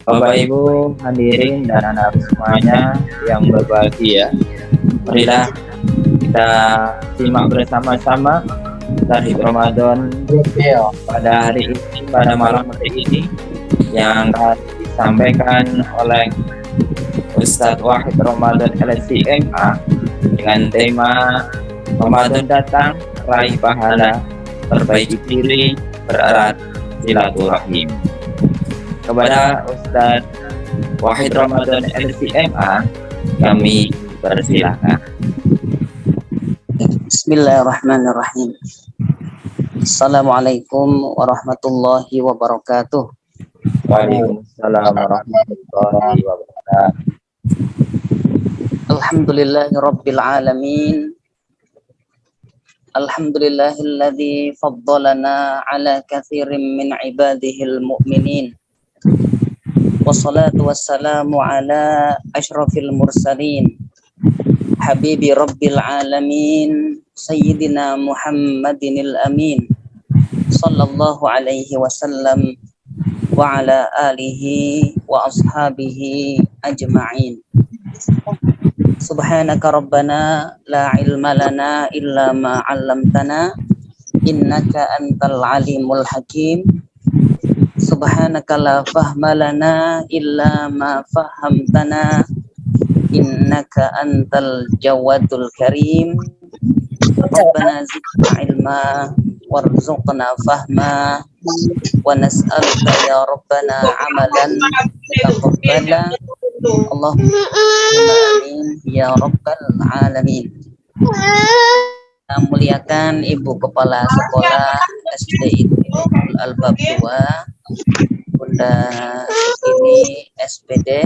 Bapak Ibu hadirin dan anak semuanya yang berbahagia, marilah kita simak bersama-sama dari Ramadan pada hari ini, pada malam hari ini yang akan disampaikan oleh Ustadz Wahid Ramadan LCMA dengan tema Ramadan datang, raih pahala, perbaiki diri, bererat silaturahim. Kepada Ustadz Wahid Ramadan LCMA kami persilahkan. Bismillahirrahmanirrahim. Assalamualaikum warahmatullahi wabarakatuh. Waalaikumsalam warahmatullahi wabarakatuh. Alhamdulillahirabbil alamin. Alhamdulillahilladzi faddalana ala katsirin min ibadihil mu'minin. Wassalatu wassalamu ala asyrafil mursalin. Habibi rabbil alamin Sayyidina Muhammadinil amin sallallahu alaihi wasallam wa ala alihi wa ashabihi ajma'in. Subhanaka rabbana la ilma lana illa ma 'allamtana innaka antal alimul hakim. Subhanaka la fahma lana illa ma fahamtana innaka antal jawadul karim. Rabbana zidna ilma warzuqna fahma wa nas'aluka ya rabbana amalan taqabbala. Allahumma amin ya rabbal alamin. Kita muliakan Ibu Kepala Sekolah SD Ibnul Albab 2, Bunda ini SPD,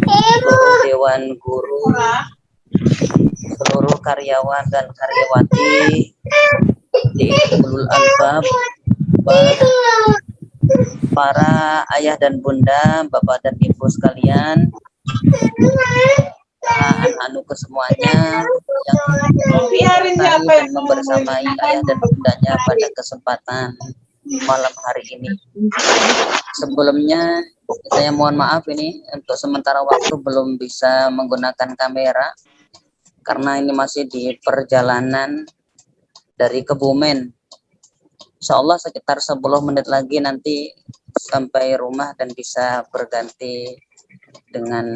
seluruh Dewan Guru, seluruh karyawan dan karyawati di Ibnul Albab, para ayah dan bunda, bapak dan ibu sekalian, anak-anak kesemuanya yang dan membersamai ayah dan bundanya pada kesempatan malam hari ini. Sebelumnya saya mohon maaf ini untuk sementara waktu belum bisa menggunakan kamera karena ini masih di perjalanan dari Kebumen. Insyaallah sekitar 10 menit lagi nanti sampai rumah dan bisa berganti dengan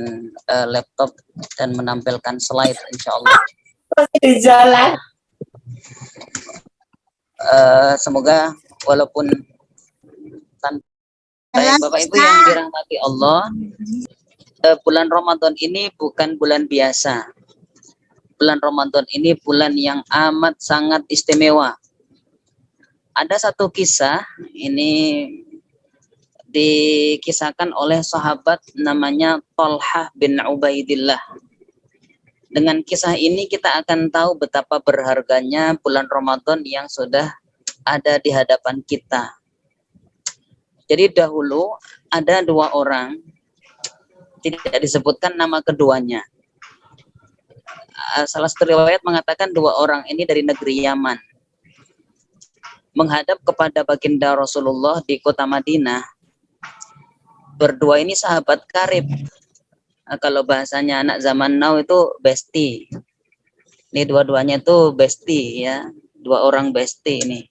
laptop dan menampilkan slide insyaallah. Di jalan. Semoga walaupun Bapak Ibu yang dirahmati Allah, bulan Ramadan ini bukan bulan biasa. Bulan Ramadan ini bulan yang amat sangat istimewa. Ada satu kisah ini dikisahkan oleh sahabat namanya Thalhah bin Ubaidillah. Dengan kisah ini kita akan tahu betapa berharganya bulan Ramadan yang sudah ada di hadapan kita. Jadi dahulu ada dua orang, tidak disebutkan nama keduanya. Salah satu riwayat mengatakan dua orang ini dari negeri Yaman. Menghadap kepada baginda Rasulullah di kota Madinah. Berdua ini sahabat karib. Kalau bahasanya anak zaman now itu bestie. Ini dua-duanya itu bestie ya. Dua orang bestie ini.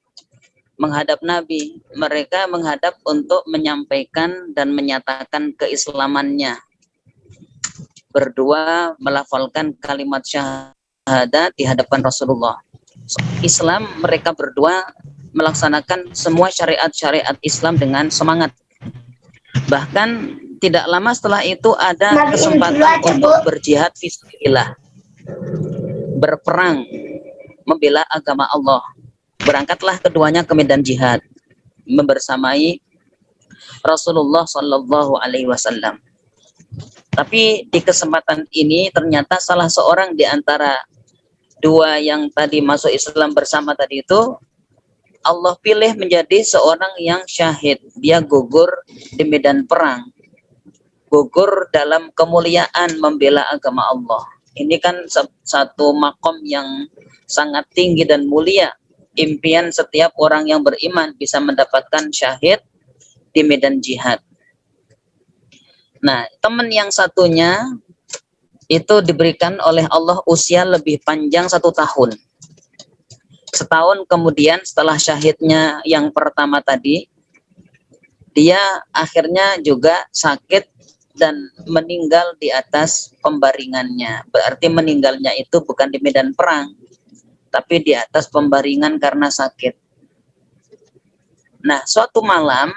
Menghadap Nabi. Mereka menghadap untuk menyampaikan dan menyatakan keislamannya. Berdua melafalkan kalimat syahadat di hadapan Rasulullah. Islam mereka berdua melaksanakan semua syariat-syariat Islam dengan semangat. Bahkan tidak lama setelah itu ada kesempatan untuk berjihad fisabilillah, berperang membela agama Allah. Berangkatlah keduanya ke medan jihad membersamai Rasulullah Shallallahu Alaihi Wasallam. Tapi di kesempatan ini ternyata salah seorang di antara dua yang tadi masuk Islam bersama tadi itu Allah pilih menjadi seorang yang syahid. Dia gugur di medan perang. Gugur dalam kemuliaan membela agama Allah. Ini kan satu makom yang sangat tinggi dan mulia. Impian setiap orang yang beriman bisa mendapatkan syahid di medan jihad. Nah, teman yang satunya itu diberikan oleh Allah usia lebih panjang 1 tahun. Setahun kemudian setelah syahidnya yang pertama tadi, dia akhirnya juga sakit dan meninggal di atas pembaringannya. Berarti meninggalnya itu bukan di medan perang, tapi di atas pembaringan karena sakit. Nah, suatu malam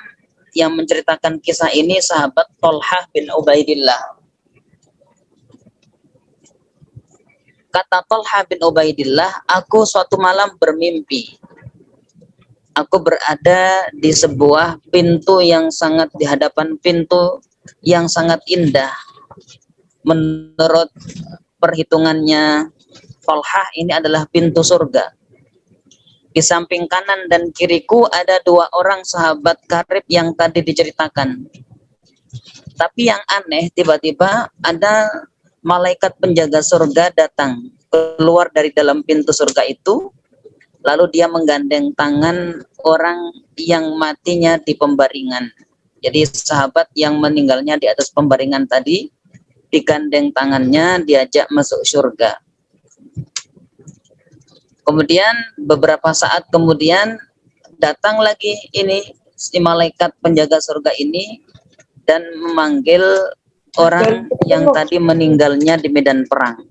yang menceritakan kisah ini sahabat Thalhah bin Ubaidillah. Kata Thalhah bin Ubaidillah, aku suatu malam bermimpi. Aku berada di sebuah pintu yang sangat, di hadapan pintu yang sangat indah. Menurut perhitungannya Thalhah, ini adalah pintu surga. Di samping kanan dan kiriku ada 2 orang sahabat karib yang tadi diceritakan. Tapi yang aneh, tiba-tiba ada malaikat penjaga surga datang, keluar dari dalam pintu surga itu, lalu dia menggandeng tangan orang yang matinya di pembaringan. Jadi sahabat yang meninggalnya di atas pembaringan tadi, digandeng tangannya, diajak masuk surga. Kemudian beberapa saat kemudian datang lagi ini si malaikat penjaga surga ini dan memanggil orang yang tadi meninggalnya di medan perang.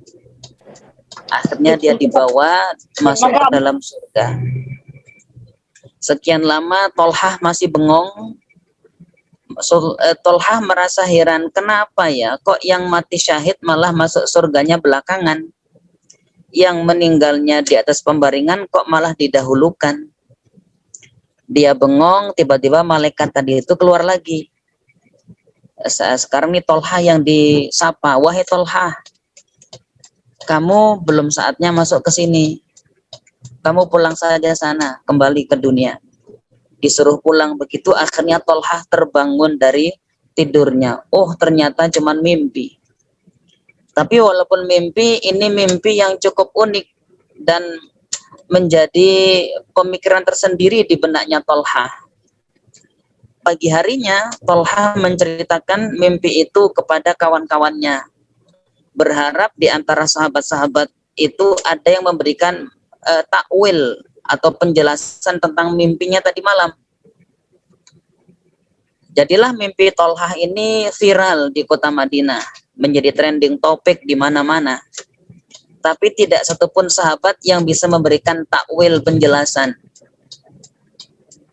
Akhirnya dia dibawa masuk ke dalam surga. Sekian lama Thalhah masih bengong. Thalhah merasa heran, kenapa ya kok yang mati syahid malah masuk surganya belakangan, yang meninggalnya di atas pembaringan kok malah didahulukan. Dia bengong, tiba-tiba malaikat tadi itu keluar lagi. Sekarang ini Thalhah yang disapa, wahai Thalhah, kamu belum saatnya masuk ke sini. Kamu pulang saja sana, kembali ke dunia. Disuruh pulang begitu, akhirnya Thalhah terbangun dari tidurnya. Oh, ternyata cuma mimpi. Tapi walaupun mimpi, ini mimpi yang cukup unik dan menjadi pemikiran tersendiri di benaknya Thalhah. Pagi harinya, Thalhah menceritakan mimpi itu kepada kawan-kawannya. Berharap di antara sahabat-sahabat itu ada yang memberikan takwil atau penjelasan tentang mimpinya tadi malam. Jadilah mimpi Thalhah ini viral di kota Madinah, menjadi trending topik di mana-mana. Tapi tidak satupun sahabat yang bisa memberikan takwil penjelasan.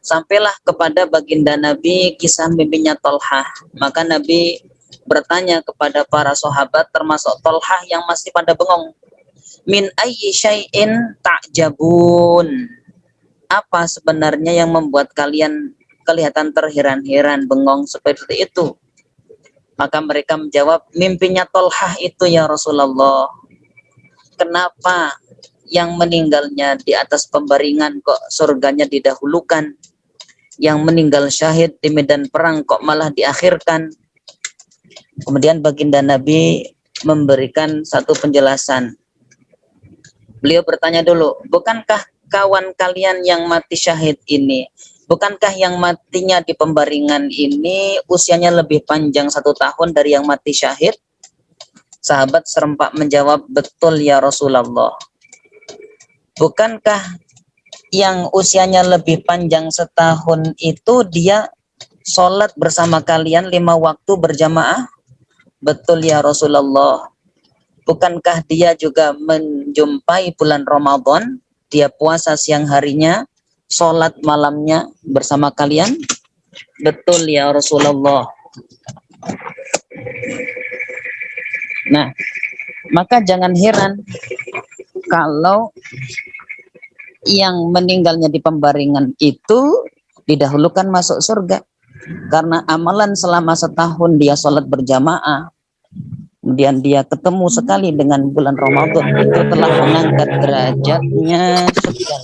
Sampailah kepada baginda Nabi kisah mimpinya Thalhah. Maka Nabi bertanya kepada para sahabat termasuk Thalhah yang masih pada bengong. Min ayyi syai'in ta'jabun. Apa sebenarnya yang membuat kalian kelihatan terheran-heran, bengong seperti itu? Maka mereka menjawab, mimpinya Thalhah itu ya Rasulullah. Kenapa yang meninggalnya di atas pembaringan kok surganya didahulukan? Yang meninggal syahid di medan perang kok malah diakhirkan? Kemudian baginda Nabi memberikan satu penjelasan. Beliau bertanya dulu, bukankah kawan kalian yang mati syahid ini, bukankah yang matinya di pembaringan ini usianya lebih panjang 1 tahun dari yang mati syahid? Sahabat serempak menjawab, betul ya Rasulullah. Bukankah yang usianya lebih panjang setahun itu dia sholat bersama kalian 5 waktu berjamaah? Betul ya Rasulullah. Bukankah dia juga menjumpai bulan Ramadan, dia puasa siang harinya, sholat malamnya bersama kalian? Betul ya Rasulullah. Nah, maka jangan heran kalau yang meninggalnya di pembaringan itu didahulukan masuk surga. Karena amalan selama setahun dia sholat berjamaah, kemudian dia ketemu sekali dengan bulan Ramadan, itu telah mengangkat derajatnya sekian.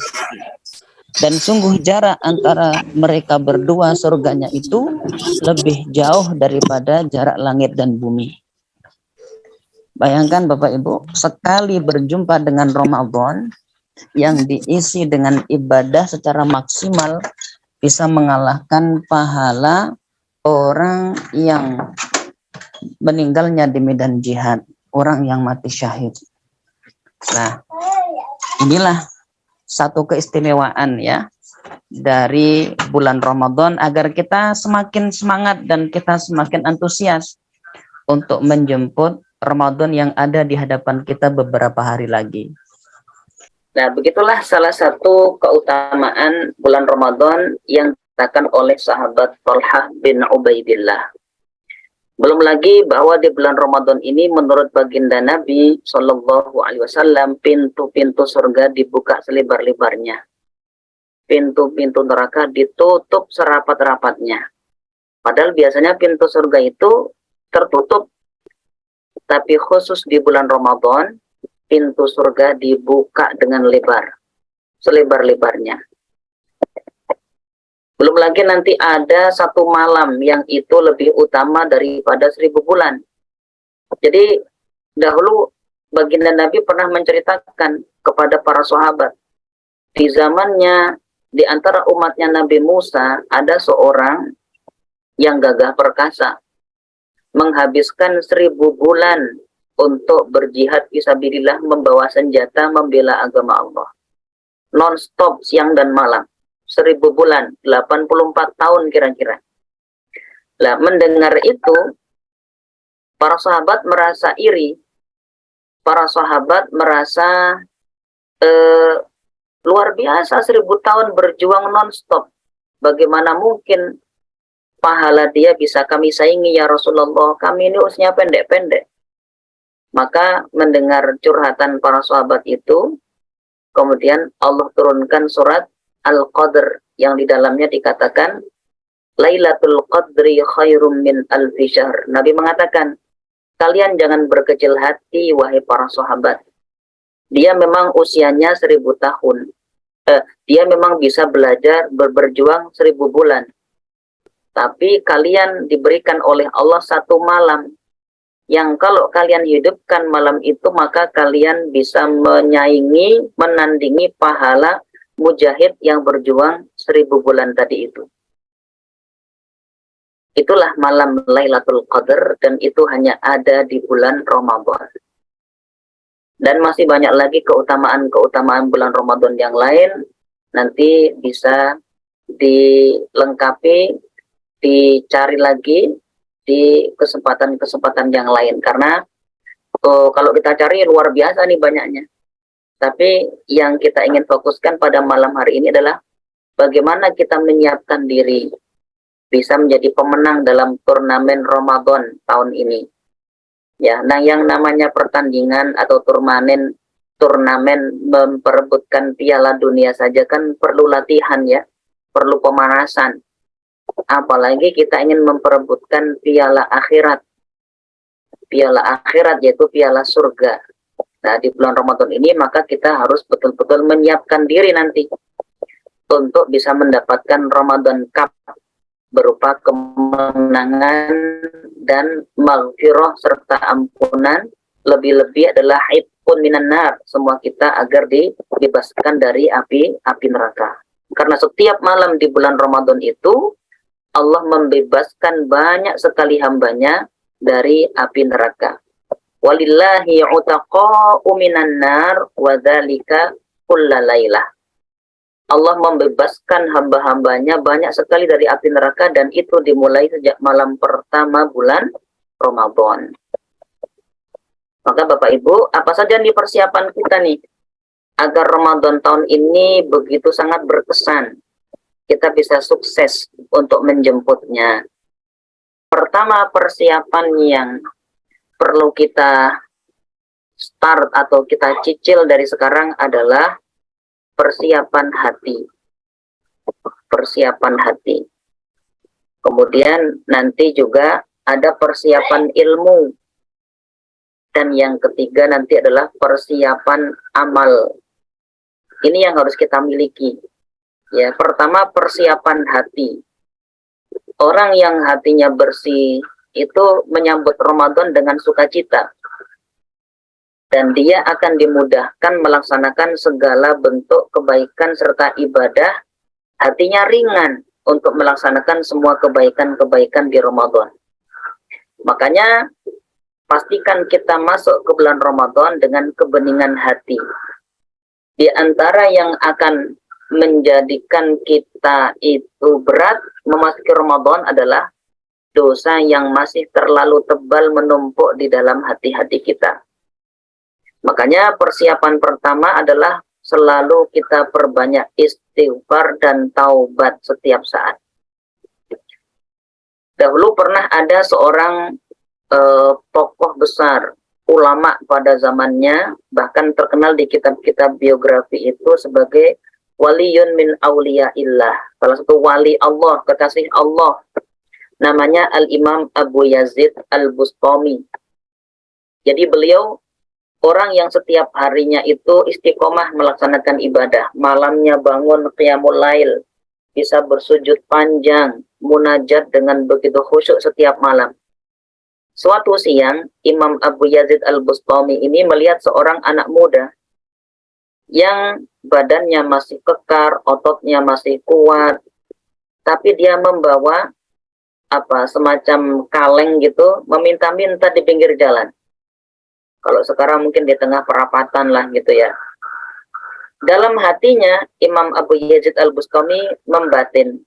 Dan sungguh jarak antara mereka berdua surganya itu lebih jauh daripada jarak langit dan bumi. Bayangkan Bapak Ibu, sekali berjumpa dengan Ramadan yang diisi dengan ibadah secara maksimal bisa mengalahkan pahala orang yang meninggalnya di medan jihad, orang yang mati syahid. Nah, inilah satu keistimewaan ya dari bulan Ramadan agar kita semakin semangat dan kita semakin antusias untuk menjemput Ramadan yang ada di hadapan kita beberapa hari lagi. Nah, begitulah salah satu keutamaan bulan Ramadan yang dikatakan oleh sahabat Talhah bin Ubaidillah. Belum lagi bahwa di bulan Ramadan ini menurut baginda Nabi Shallallahu Alaihi Wasallam pintu-pintu surga dibuka selebar-lebarnya, pintu-pintu neraka ditutup serapat-rapatnya. Padahal biasanya pintu surga itu tertutup, tapi khusus di bulan Ramadan pintu surga dibuka dengan lebar, selebar-lebarnya. Belum lagi nanti ada satu malam yang itu lebih utama daripada 1000 bulan. Jadi dahulu baginda Nabi pernah menceritakan kepada para sahabat, di zamannya di antara umatnya Nabi Musa ada seorang yang gagah perkasa, menghabiskan 1000 bulan untuk berjihad fisabilillah, membawa senjata membela agama Allah, non-stop siang dan malam. 1000 bulan, 84 tahun kira-kira. Lah, mendengar itu, para sahabat merasa iri. Para sahabat merasa luar biasa 1000 tahun berjuang non-stop. Bagaimana mungkin pahala dia bisa kami saingi ya Rasulullah? Kami ini usianya pendek-pendek. Maka mendengar curhatan para sahabat itu, kemudian Allah turunkan surat Al-Qadr yang di dalamnya dikatakan Lailatul Qadri khairum min alfi syahr. Nabi mengatakan, kalian jangan berkecil hati wahai para sahabat. Dia memang usianya 1000 tahun. Dia memang bisa belajar berjuang 1000 bulan. Tapi kalian diberikan oleh Allah satu malam yang kalau kalian hidupkan malam itu maka kalian bisa menyaingi, menandingi pahala mujahid yang berjuang 1000 bulan tadi itu. Itulah malam Lailatul Qadar dan itu hanya ada di bulan Ramadan. Dan masih banyak lagi keutamaan-keutamaan bulan Ramadan yang lain. Nanti bisa dilengkapi, dicari lagi di kesempatan-kesempatan yang lain. Karena kalau kita cari luar biasa nih banyaknya. Tapi yang kita ingin fokuskan pada malam hari ini adalah bagaimana kita menyiapkan diri bisa menjadi pemenang dalam turnamen Ramadan tahun ini. Ya, nah yang namanya pertandingan atau turnamen memperebutkan piala dunia saja kan perlu latihan ya, perlu pemanasan. Apalagi kita ingin memperebutkan piala akhirat. Piala akhirat yaitu piala surga. Nah, di bulan Ramadan ini maka kita harus betul-betul menyiapkan diri nanti untuk bisa mendapatkan Ramadan Cup berupa kemenangan dan maghfirah serta ampunan. Lebih-lebih adalah itqun minan nar, semua kita agar dibebaskan dari api neraka. Karena setiap malam di bulan Ramadan itu Allah membebaskan banyak sekali hambanya dari api neraka. Walillahi utaqa'u minan nar wa dzalika kullalailah. Allah membebaskan hamba-hambanya banyak sekali dari api neraka dan itu dimulai sejak malam pertama bulan Ramadan. Maka Bapak Ibu, apa saja nih persiapan kita nih agar Ramadan tahun ini begitu sangat berkesan, kita bisa sukses untuk menjemputnya. Pertama, persiapan yang perlu kita start atau kita cicil dari sekarang adalah persiapan hati. Persiapan hati. Kemudian nanti juga ada persiapan ilmu. Dan yang ketiga nanti adalah persiapan amal. Ini yang harus kita miliki. Ya, pertama persiapan hati. Orang yang hatinya bersih itu menyambut Ramadan dengan sukacita. Dan dia akan dimudahkan melaksanakan segala bentuk kebaikan serta ibadah. Hatinya ringan untuk melaksanakan semua kebaikan-kebaikan di Ramadan. Makanya pastikan kita masuk ke bulan Ramadan dengan kebeningan hati. Di antara yang akan menjadikan kita itu berat memasuki Ramadan adalah dosa yang masih terlalu tebal menumpuk di dalam hati-hati kita. Makanya persiapan pertama adalah selalu kita perbanyak istighfar dan taubat setiap saat. Dahulu pernah ada seorang tokoh besar, ulama pada zamannya, bahkan terkenal di kitab-kitab biografi itu sebagai waliyun min awliyaillah, salah satu wali Allah, kekasih Allah, namanya Al-Imam Abu Yazid Al-Bustami. Jadi beliau orang yang setiap harinya itu istiqomah melaksanakan ibadah, malamnya bangun qiyamul lail, bisa bersujud panjang, munajat dengan begitu khusyuk setiap malam. Suatu siang, Imam Abu Yazid Al-Bustami ini melihat seorang anak muda yang badannya masih kekar, ototnya masih kuat, tapi dia membawa semacam kaleng gitu, meminta-minta di pinggir jalan. Kalau sekarang mungkin di tengah perapatan lah gitu ya. Dalam hatinya, Imam Abu Yazid Al-Bustami membatin,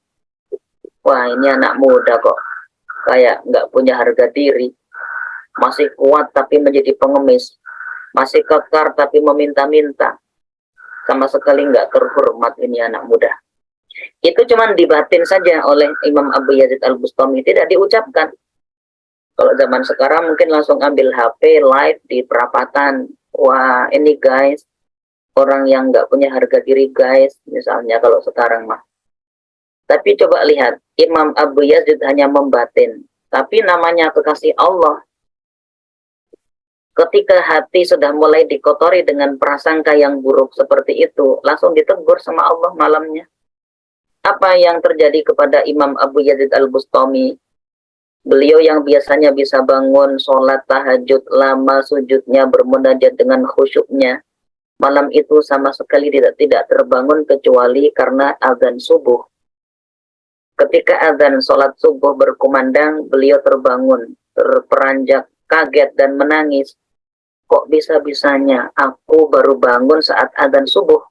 wah ini anak muda kok, kayak nggak punya harga diri. Masih kuat tapi menjadi pengemis, masih kekar tapi meminta-minta, sama sekali nggak terhormat ini anak muda. Itu cuma dibatin saja oleh Imam Abu Yazid Al-Bustami, tidak diucapkan. Kalau zaman sekarang mungkin langsung ambil HP live di perapatan, wah ini guys, orang yang nggak punya harga diri guys, misalnya kalau sekarang mah. Tapi coba lihat, Imam Abu Yazid hanya membatin, tapi namanya kekasih Allah. Ketika hati sudah mulai dikotori dengan prasangka yang buruk seperti itu, langsung ditegur sama Allah malamnya. Apa yang terjadi kepada Imam Abu Yazid Al-Bustami? Beliau yang biasanya bisa bangun, sholat tahajud, lama sujudnya, bermunajat dengan khusyuknya, malam itu sama sekali tidak terbangun kecuali karena azan subuh. Ketika azan sholat subuh berkumandang, beliau terbangun, terperanjak, kaget dan menangis. Kok bisa-bisanya aku baru bangun saat azan subuh?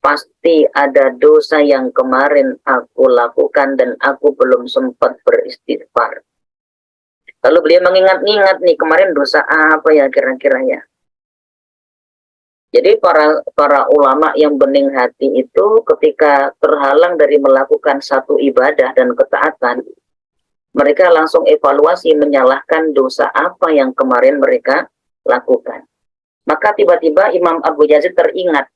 Pasti ada dosa yang kemarin aku lakukan dan aku belum sempat beristighfar. Lalu beliau mengingat-ingat nih, kemarin dosa apa ya kira-kira ya? Jadi para ulama yang bening hati itu ketika terhalang dari melakukan satu ibadah dan ketaatan, mereka langsung evaluasi menyalahkan dosa apa yang kemarin mereka lakukan. Maka tiba-tiba Imam Abu Yazid teringat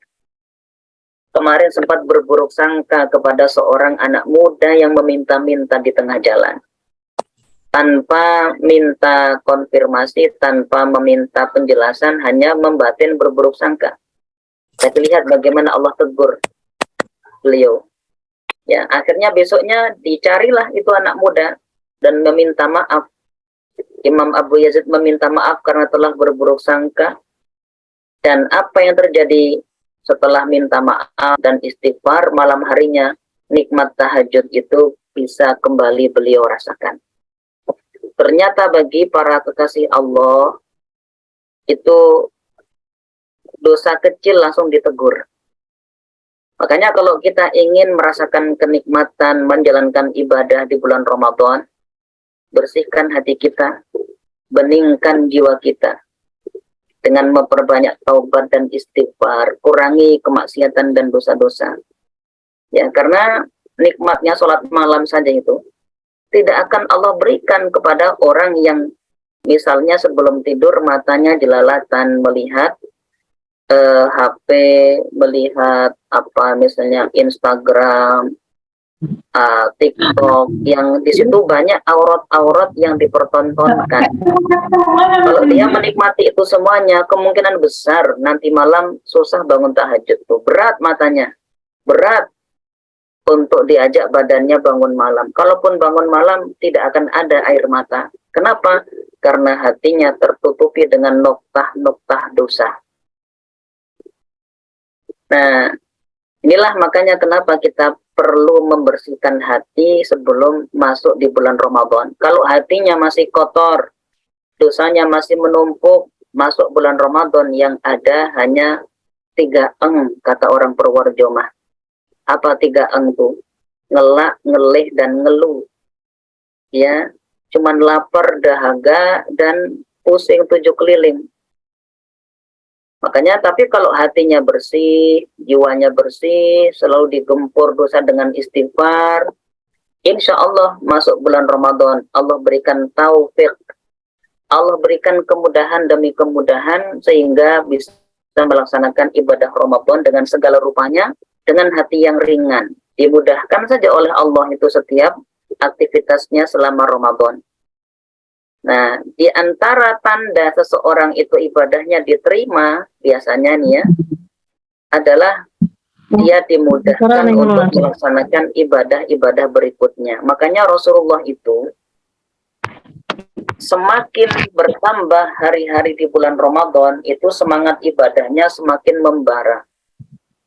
kemarin sempat berburuk sangka kepada seorang anak muda yang meminta-minta di tengah jalan tanpa minta konfirmasi, tanpa meminta penjelasan, hanya membatin berburuk sangka. Tapi lihat bagaimana Allah tegur beliau. Ya, akhirnya besoknya dicarilah itu anak muda dan meminta maaf. Imam Abu Yazid meminta maaf karena telah berburuk sangka. Dan apa yang terjadi setelah minta maaf dan istighfar, malam harinya nikmat tahajud itu bisa kembali beliau rasakan. Ternyata bagi para kekasih Allah itu dosa kecil langsung ditegur. Makanya kalau kita ingin merasakan kenikmatan menjalankan ibadah di bulan Ramadan, bersihkan hati kita, beningkan jiwa kita dengan memperbanyak taubat dan istighfar, kurangi kemaksiatan dan dosa-dosa. Ya, karena nikmatnya sholat malam saja itu tidak akan Allah berikan kepada orang yang misalnya sebelum tidur matanya jelalatan melihat HP, melihat misalnya Instagram, TikTok, yang di situ banyak aurat-aurat yang dipertontonkan. Kalau dia menikmati itu semuanya, kemungkinan besar nanti malam susah bangun tahajud tuh, berat matanya, berat untuk diajak badannya bangun malam. Kalaupun bangun malam tidak akan ada air mata. Kenapa? Karena hatinya tertutupi dengan noktah-noktah dosa. Nah, Inilah makanya kenapa kita perlu membersihkan hati sebelum masuk di bulan Ramadan. Kalau hatinya masih kotor, dosanya masih menumpuk, masuk bulan Ramadan yang ada hanya 3 kata orang Purworejo mah. Apa 3 itu? Ngelak, ngelih, dan ngeluh. Ya, cuman lapar, dahaga, dan pusing 7 keliling. Makanya tapi kalau hatinya bersih, jiwanya bersih, selalu digempur dosa dengan istighfar, insya Allah masuk bulan Ramadan, Allah berikan taufik, Allah berikan kemudahan demi kemudahan sehingga bisa melaksanakan ibadah Ramadan dengan segala rupanya, dengan hati yang ringan. Dimudahkan saja oleh Allah itu setiap aktivitasnya selama Ramadan. Nah, di antara tanda seseorang itu ibadahnya diterima, biasanya nih ya, adalah dia dimudahkan untuk melaksanakan ibadah-ibadah berikutnya. Makanya Rasulullah itu semakin bertambah hari-hari di bulan Ramadan, itu semangat ibadahnya semakin membara.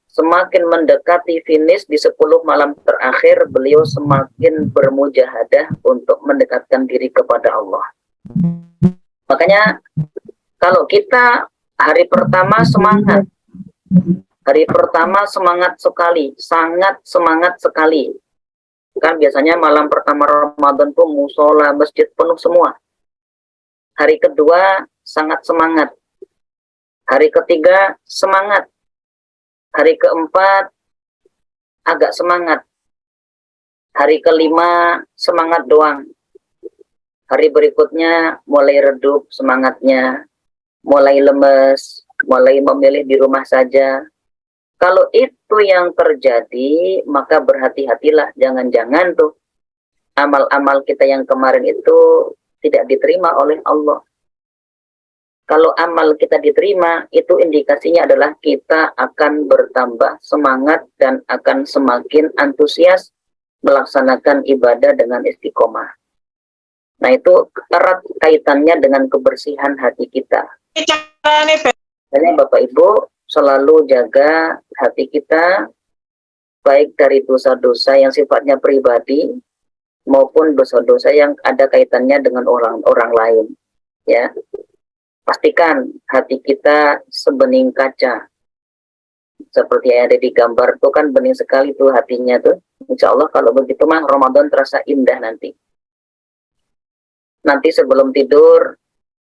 Semakin mendekati finish di 10 malam terakhir, beliau semakin bermujahadah untuk mendekatkan diri kepada Allah. Makanya kalau kita hari pertama semangat, hari pertama semangat sekali, sangat semangat sekali. Kan biasanya malam pertama Ramadan tuh musola, masjid penuh semua. Hari kedua sangat semangat. Hari ketiga semangat. Hari keempat agak semangat. Hari kelima semangat doang. Hari berikutnya mulai redup semangatnya, mulai lemes, mulai memilih di rumah saja. Kalau itu yang terjadi, maka berhati-hatilah, jangan-jangan tuh amal-amal kita yang kemarin itu tidak diterima oleh Allah. Kalau amal kita diterima, itu indikasinya adalah kita akan bertambah semangat dan akan semakin antusias melaksanakan ibadah dengan istiqomah. Nah, itu erat kaitannya dengan kebersihan hati kita. Jadi Bapak Ibu selalu jaga hati kita, baik dari dosa-dosa yang sifatnya pribadi maupun dosa-dosa yang ada kaitannya dengan orang lain. Ya, pastikan hati kita sebening kaca. Seperti yang ada di gambar itu kan bening sekali tuh hatinya tuh. Insya Allah kalau begitu mah Ramadan terasa indah nanti. Nanti sebelum tidur,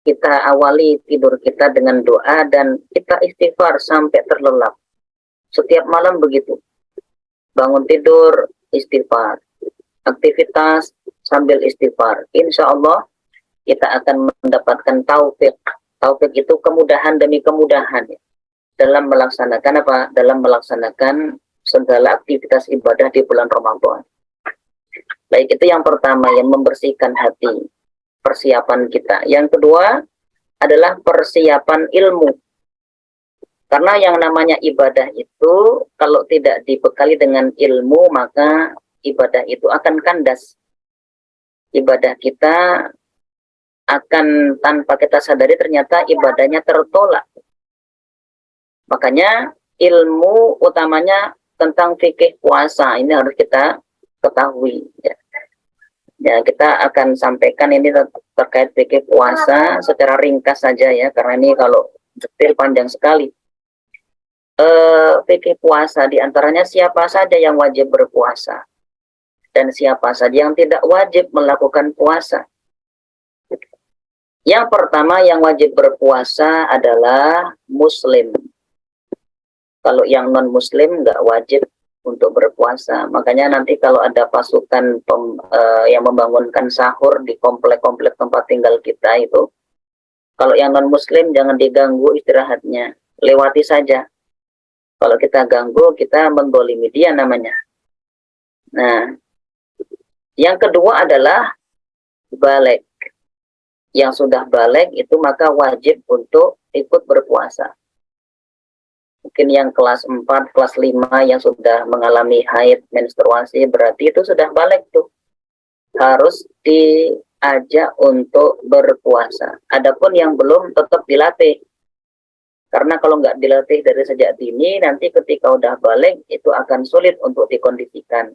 kita awali tidur kita dengan doa dan kita istighfar sampai terlelap. Setiap malam begitu. Bangun tidur, istighfar. Aktivitas sambil istighfar. Insya Allah kita akan mendapatkan taufik. Taufik itu kemudahan demi kemudahan. Dalam melaksanakan apa? Dalam melaksanakan segala aktivitas ibadah di bulan Ramadan. Baik, itu yang pertama, yang membersihkan hati. Persiapan kita. Yang kedua adalah persiapan ilmu. Karena yang namanya ibadah itu kalau tidak dibekali dengan ilmu, maka ibadah itu akan kandas. Ibadah kita akan tanpa kita sadari ternyata ibadahnya tertolak. Makanya ilmu utamanya tentang fikih puasa ini harus kita ketahui. Ya, kita akan sampaikan ini terkait fikih puasa secara ringkas saja ya, karena ini kalau detail panjang sekali. Fikih puasa diantaranya siapa saja yang wajib berpuasa dan siapa saja yang tidak wajib melakukan puasa. Yang pertama yang wajib berpuasa adalah muslim. Kalau yang non muslim nggak wajib untuk berpuasa. Makanya nanti kalau ada pasukan yang membangunkan sahur di komplek-komplek tempat tinggal kita itu, kalau yang non muslim jangan diganggu istirahatnya, lewati saja. Kalau kita ganggu, kita mendolimi dia namanya. Nah, yang kedua adalah balik. Yang sudah balik itu maka wajib untuk ikut berpuasa. Mungkin yang kelas 4, kelas 5 yang sudah mengalami haid, menstruasi, berarti itu sudah balik tuh. Harus diajak untuk berpuasa. Adapun yang belum tetap dilatih. Karena kalau nggak dilatih dari sejak dini, nanti ketika udah balik itu akan sulit untuk dikondisikan.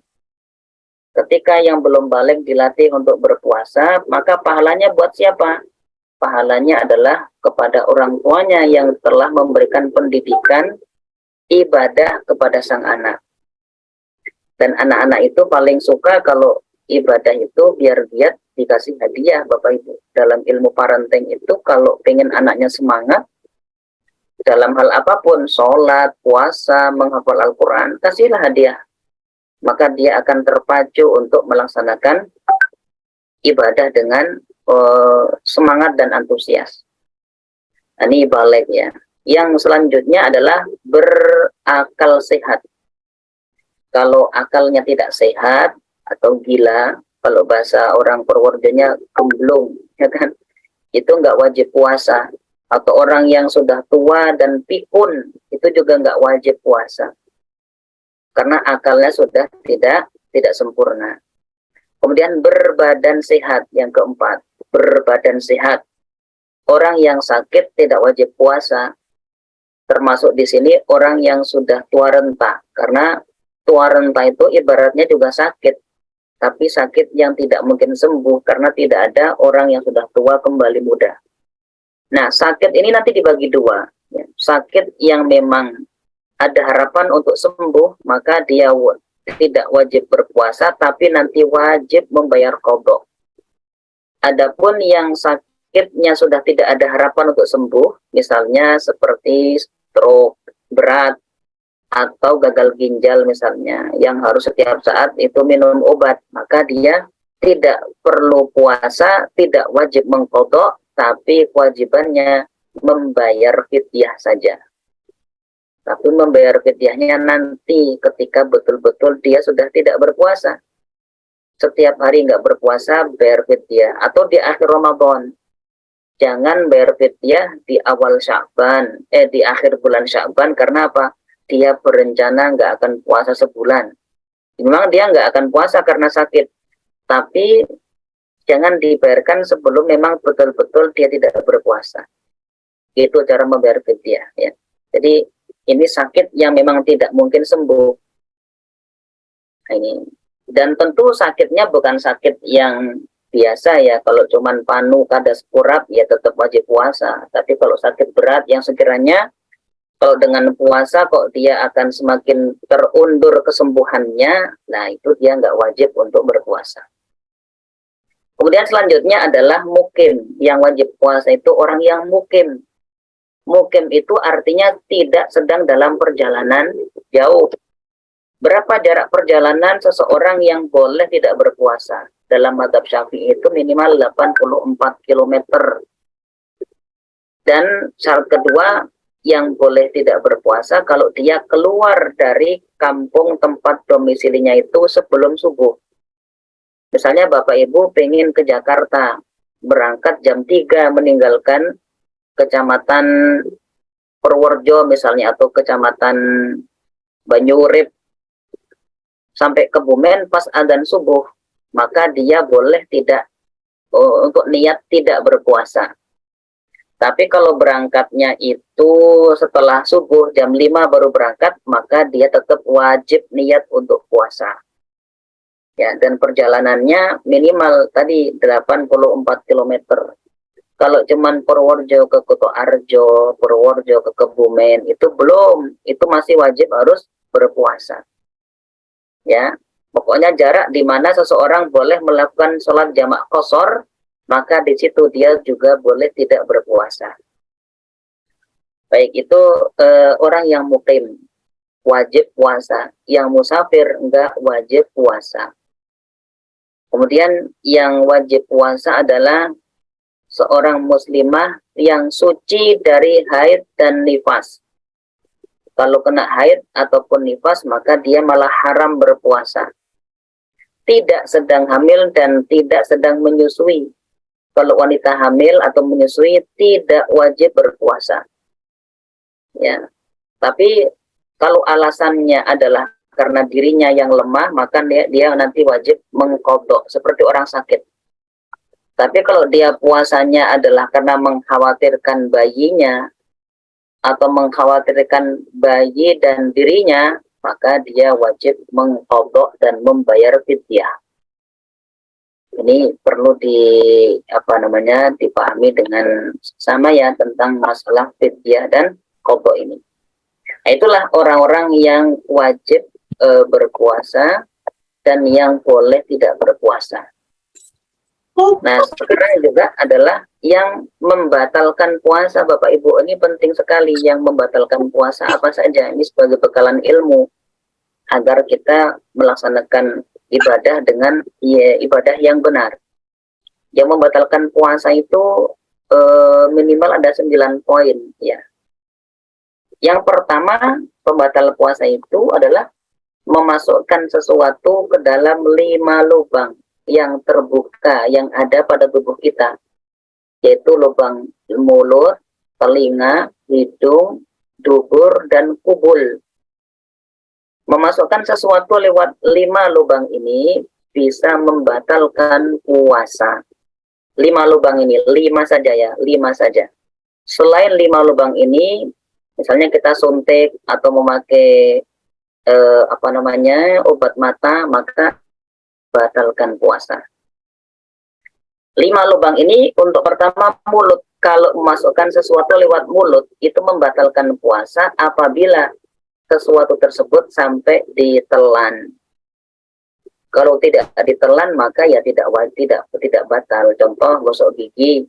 Ketika yang belum balik dilatih untuk berpuasa, maka pahalanya buat siapa? Pahalanya adalah kepada orang tuanya yang telah memberikan pendidikan ibadah kepada sang anak. Dan anak-anak itu paling suka kalau ibadah itu biar dia dikasih hadiah, Bapak Ibu. Dalam ilmu parenting itu kalau pengen anaknya semangat, dalam hal apapun, sholat, puasa, menghafal Al-Quran, kasihlah hadiah. Maka dia akan terpacu untuk melaksanakan ibadah dengan semangat dan antusias. Nah, ini balik ya. Yang selanjutnya adalah berakal sehat. Kalau akalnya tidak sehat atau gila, kalau bahasa orang Purworejonya gemblung, ya kan? Itu nggak wajib puasa. Atau orang yang sudah tua dan pikun, itu juga nggak wajib puasa. Karena akalnya sudah tidak sempurna. Kemudian berbadan sehat, yang keempat, berbadan sehat. Orang yang sakit tidak wajib puasa. Termasuk di sini orang yang sudah tua renta, karena tua renta itu ibaratnya juga sakit, tapi sakit yang tidak mungkin sembuh karena tidak ada orang yang sudah tua kembali muda. Nah, sakit ini nanti dibagi dua. Ya. Sakit yang memang ada harapan untuk sembuh, maka dia tidak wajib berpuasa, tapi nanti wajib membayar qadha. Adapun yang sakitnya sudah tidak ada harapan untuk sembuh, misalnya seperti stroke berat atau gagal ginjal misalnya, yang harus setiap saat itu minum obat, maka dia tidak perlu puasa, tidak wajib mengqadha, tapi kewajibannya membayar fidyah saja. Tapi membayar fidyahnya nanti ketika betul-betul dia sudah tidak berpuasa. Setiap hari nggak berpuasa, bayar fidyah. Atau di akhir Ramadan. Jangan bayar fidyah di awal Sya'ban, di akhir bulan Sya'ban, karena apa? Dia berencana nggak akan puasa sebulan. Memang dia nggak akan puasa karena sakit. Tapi jangan dibayarkan sebelum memang betul-betul dia tidak berpuasa. Itu cara membayar fidyah. Ya. Jadi ini sakit yang memang tidak mungkin sembuh. Nah, ini. Dan tentu sakitnya bukan sakit yang biasa ya. Kalau cuman panu, kadas, kurap, ya tetap wajib puasa. Tapi kalau sakit berat yang sekiranya kalau dengan puasa kok dia akan semakin terundur kesembuhannya, nah itu dia nggak wajib untuk berpuasa. Kemudian selanjutnya adalah mukim. Yang wajib puasa itu orang yang mukim. Mukim itu artinya tidak sedang dalam perjalanan jauh. Berapa jarak perjalanan seseorang yang boleh tidak berpuasa? Dalam mazhab Syafi'i itu minimal 84 km. Dan syarat kedua yang boleh tidak berpuasa kalau dia keluar dari kampung tempat domisilinya itu sebelum subuh. Misalnya Bapak Ibu pengen ke Jakarta, berangkat jam 3 meninggalkan Kecamatan Purworejo misalnya atau Kecamatan Banyurip sampai Kebumen pas adzan subuh, maka dia boleh tidak untuk niat tidak berpuasa. Tapi kalau berangkatnya itu setelah subuh jam 5 baru berangkat, maka dia tetap wajib niat untuk puasa. Ya, dan perjalanannya minimal tadi 84 km. Kalau cuman Purworejo ke Kutoarjo, Purworejo ke Kebumen, itu belum, itu masih wajib harus berpuasa. Ya, pokoknya jarak di mana seseorang boleh melakukan sholat jamak qashar, maka di situ dia juga boleh tidak berpuasa. Baik itu orang yang mukim wajib puasa, yang musafir enggak wajib puasa. Kemudian yang wajib puasa adalah seorang muslimah yang suci dari haid dan nifas. Kalau kena haid ataupun nifas, maka dia malah haram berpuasa. Tidak sedang hamil dan tidak sedang menyusui. Kalau wanita hamil atau menyusui, tidak wajib berpuasa. Ya, tapi kalau alasannya adalah karena dirinya yang lemah, maka dia nanti wajib mengqadha seperti orang sakit. Tapi kalau dia puasanya adalah karena mengkhawatirkan bayinya atau mengkhawatirkan bayi dan dirinya, maka dia wajib mengqadha dan membayar fidyah. Ini perlu dipahami dengan sama ya tentang masalah fidyah dan qadha ini. Nah, itulah orang-orang yang wajib berpuasa dan yang boleh tidak berpuasa. Nah, sekarang juga adalah yang membatalkan puasa, Bapak Ibu. Ini penting sekali, yang membatalkan puasa apa saja. Ini sebagai bekalan ilmu agar kita melaksanakan ibadah dengan ibadah yang benar. Yang membatalkan puasa itu minimal ada 9 poin ya. Yang pertama, pembatal puasa itu adalah memasukkan sesuatu ke dalam 5 lubang yang terbuka yang ada pada tubuh kita, yaitu lubang mulut, telinga, hidung, dubur, dan kubul. Memasukkan sesuatu lewat 5 lubang ini bisa membatalkan puasa. 5 lubang ini, 5 saja ya, 5 saja. Selain 5 lubang ini, misalnya kita suntik atau memakai obat mata, maka batalkan puasa. 5 lubang ini untuk pertama mulut. Kalau memasukkan sesuatu lewat mulut itu membatalkan puasa apabila sesuatu tersebut sampai ditelan. Kalau tidak ditelan maka ya tidak batal. Contoh gosok gigi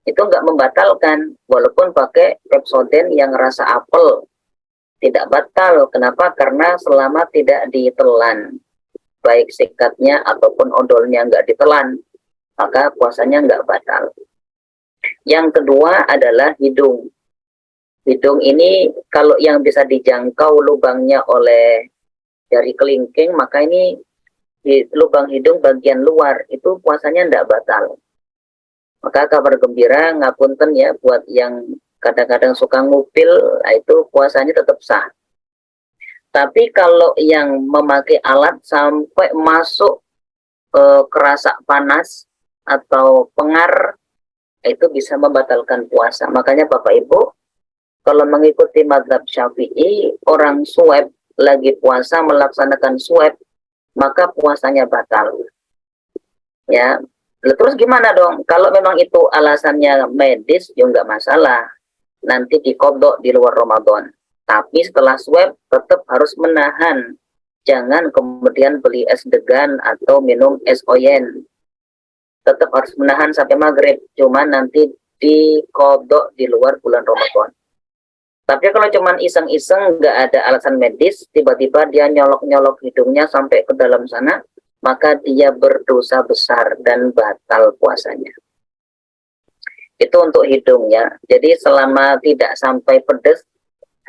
itu enggak membatalkan walaupun pakai Pepsodent yang rasa apel, tidak batal. Kenapa? Karena selama tidak ditelan, baik sikatnya ataupun odolnya enggak ditelan, maka puasanya enggak batal. Yang kedua adalah hidung. Hidung ini kalau yang bisa dijangkau lubangnya oleh jari kelingking, maka ini di lubang hidung bagian luar itu puasanya enggak batal. Maka kabar gembira, ngapunten ya buat yang kadang-kadang suka ngupil, itu puasanya tetap sah. Tapi kalau yang memakai alat sampai masuk kerasa panas atau pengar, itu bisa membatalkan puasa. Makanya Bapak Ibu, kalau mengikuti mazhab Syafi'i, orang swab lagi puasa melaksanakan swab, maka puasanya batal. Ya, terus gimana dong? Kalau memang itu alasannya medis, ya nggak masalah. Nanti diqadha di luar Ramadan. Tapi setelah swab tetap harus menahan. Jangan kemudian beli es degan atau minum es oyen. Tetap harus menahan sampai maghrib. Cuma nanti diqadha di luar bulan Ramadan. Tapi kalau cuman iseng-iseng nggak ada alasan medis, tiba-tiba dia nyolok-nyolok hidungnya sampai ke dalam sana, maka dia berdosa besar dan batal puasanya. Itu untuk hidung ya. Jadi selama tidak sampai pedas,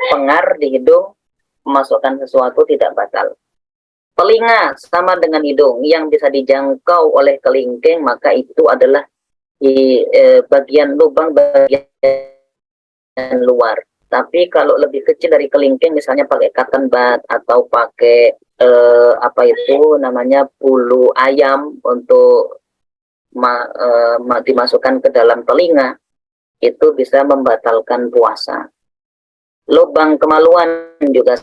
pengar di hidung, memasukkan sesuatu tidak batal. Telinga sama dengan hidung, yang bisa dijangkau oleh kelingking, maka itu adalah di bagian lubang bagian luar. Tapi kalau lebih kecil dari kelingking, misalnya pakai cotton bud atau pakai bulu ayam untuk dimasukkan ke dalam telinga, itu bisa membatalkan puasa. Lubang kemaluan juga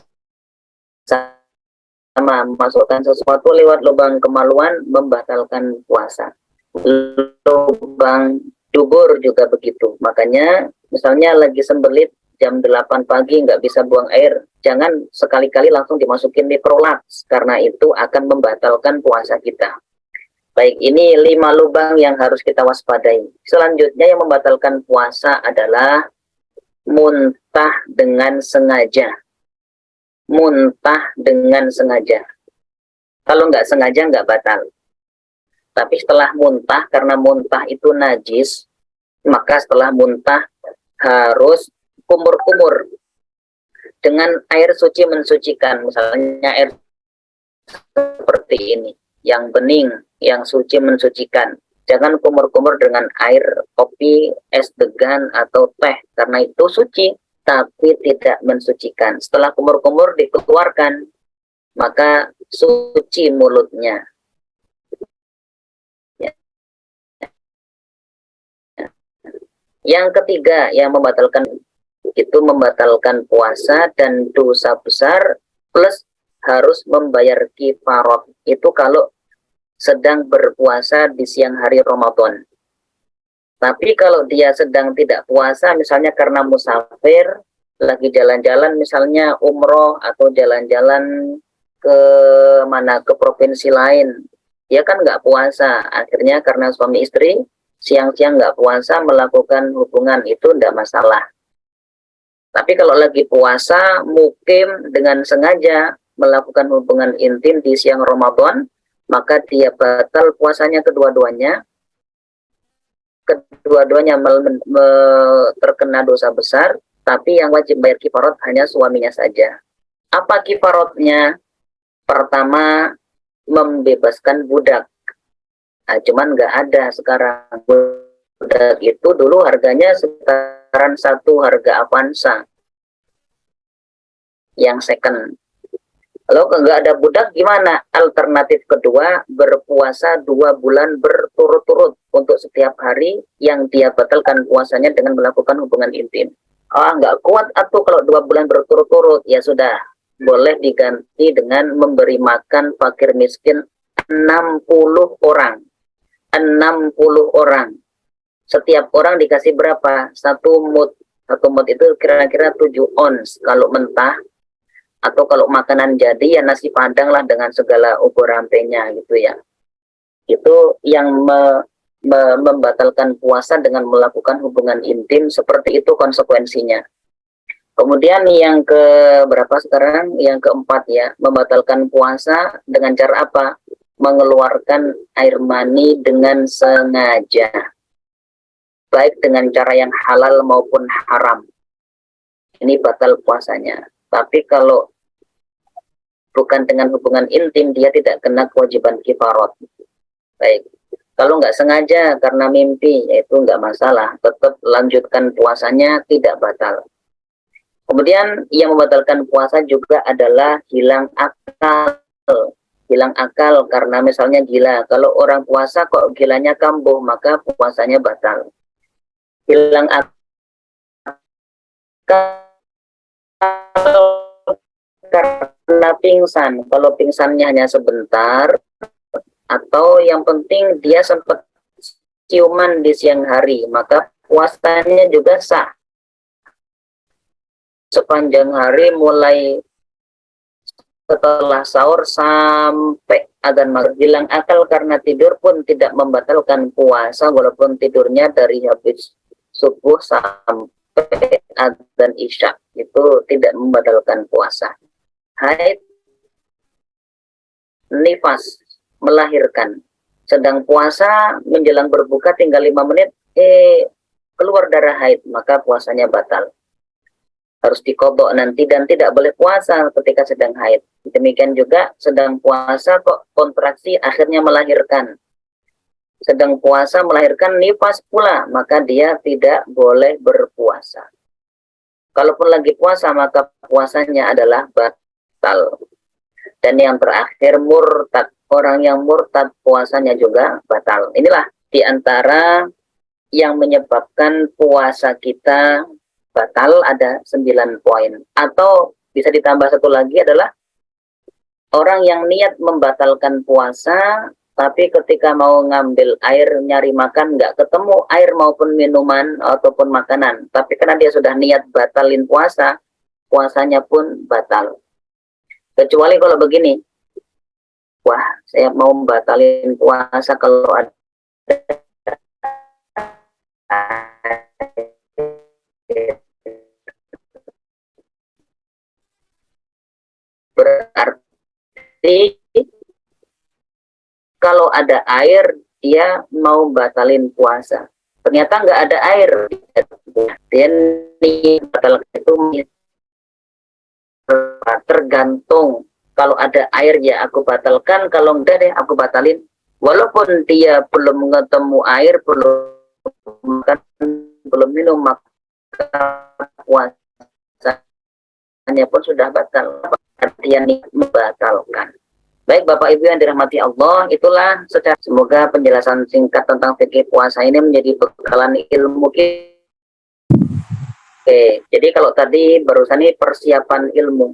sama, masukkan sesuatu lewat lubang kemaluan membatalkan puasa. Lubang dubur juga begitu. Makanya misalnya lagi sembelit jam 8 pagi nggak bisa buang air, jangan sekali-kali langsung dimasukin mikrolaps, karena itu akan membatalkan puasa kita. Baik, ini 5 lubang yang harus kita waspadai. Selanjutnya yang membatalkan puasa adalah muntah dengan sengaja. Muntah dengan sengaja. Kalau nggak sengaja nggak batal. Tapi setelah muntah, karena muntah itu najis, maka setelah muntah harus kumur-kumur dengan air suci mensucikan. Misalnya air seperti ini, yang bening, yang suci mensucikan. Jangan kumur-kumur dengan air kopi, es degan, atau teh, karena itu suci, tapi tidak mensucikan. Setelah kumur-kumur dikeluarkan, maka suci mulutnya. Ya. Yang ketiga yang membatalkan itu membatalkan puasa dan dosa besar plus harus membayar kifarot. Itu kalau sedang berpuasa di siang hari Ramadan. Tapi kalau dia sedang tidak puasa, misalnya karena musafir, lagi jalan-jalan misalnya umroh atau jalan-jalan ke mana, ke provinsi lain, dia kan nggak puasa. Akhirnya karena suami istri siang-siang nggak puasa melakukan hubungan, itu tidak masalah. Tapi kalau lagi puasa mukim dengan sengaja melakukan hubungan intim di siang Ramadan, maka dia batal puasanya kedua-duanya. Kedua-duanya terkena dosa besar, tapi yang wajib bayar kifarot hanya suaminya saja. Apa kifarotnya? Pertama, membebaskan budak. Nah, cuman nggak ada sekarang. Budak itu dulu harganya sekitaran 1 harga Avanza yang second. Kalau nggak ada budak gimana? Alternatif kedua, berpuasa 2 bulan berturut-turut untuk setiap hari yang dia batalkan puasanya dengan melakukan hubungan intim. Nggak kuat atau kalau 2 bulan berturut-turut, ya sudah, boleh diganti dengan memberi makan fakir miskin 60 orang. 60 orang. Setiap orang dikasih berapa? 1 mud. 1 mud itu kira-kira 7 ons kalau mentah. Atau kalau makanan jadi ya nasi padang lah dengan segala ubur rampenya gitu ya. Itu yang membatalkan puasa dengan melakukan hubungan intim, seperti itu konsekuensinya. Kemudian yang ke berapa sekarang? Yang keempat ya, membatalkan puasa dengan cara apa? Mengeluarkan air mani dengan sengaja. Baik dengan cara yang halal maupun haram. Ini batal puasanya. Tapi kalau bukan dengan hubungan intim, dia tidak kena kewajiban kifarot. Baik. Kalau nggak sengaja karena mimpi, yaitu nggak masalah. Tetap lanjutkan puasanya, tidak batal. Kemudian yang membatalkan puasa juga adalah hilang akal. Hilang akal karena misalnya gila. Kalau orang puasa kok gilanya kambuh, maka puasanya batal. Hilang akal karena pingsan. Kalau pingsannya hanya sebentar, atau yang penting dia sempat ciuman di siang hari, maka puasanya juga sah. Sepanjang hari mulai setelah sahur sampai adzan maghrib. Hilang akal karena tidur pun tidak membatalkan puasa, walaupun tidurnya dari habis subuh sampai adzan isya, itu tidak membatalkan puasa. Haid, nifas, melahirkan, sedang puasa menjelang berbuka tinggal 5 menit keluar darah haid, maka puasanya batal. Harus diqadha nanti dan tidak boleh puasa ketika sedang haid. Demikian juga sedang puasa kok kontraksi akhirnya melahirkan. Sedang puasa melahirkan nifas pula, maka dia tidak boleh berpuasa. Kalaupun lagi puasa, maka puasanya adalah batal. Dan yang terakhir murtad. Orang yang murtad puasanya juga batal. Inilah diantara yang menyebabkan puasa kita batal, ada 9 poin. Atau bisa ditambah satu lagi adalah orang yang niat membatalkan puasa, tapi ketika mau ngambil air, nyari makan, nggak ketemu air maupun minuman ataupun makanan. Tapi karena dia sudah niat batalin puasa, puasanya pun batal. Kecuali kalau begini, wah saya mau batalin puasa kalau ada berarti kalau ada air dia mau batalin puasa. Ternyata nggak ada air, dan batal itu tergantung. Kalau ada air ya aku batalkan, kalau enggak deh aku batalin. Walaupun dia belum ketemu air, belum makan, belum minum, maka puasanya pun sudah batal. Artinya membatalkan. Baik Bapak Ibu yang dirahmati Allah, itulah semoga penjelasan singkat tentang fikih puasa ini menjadi bekalan ilmu kita Oke, jadi kalau tadi barusan ini persiapan ilmu.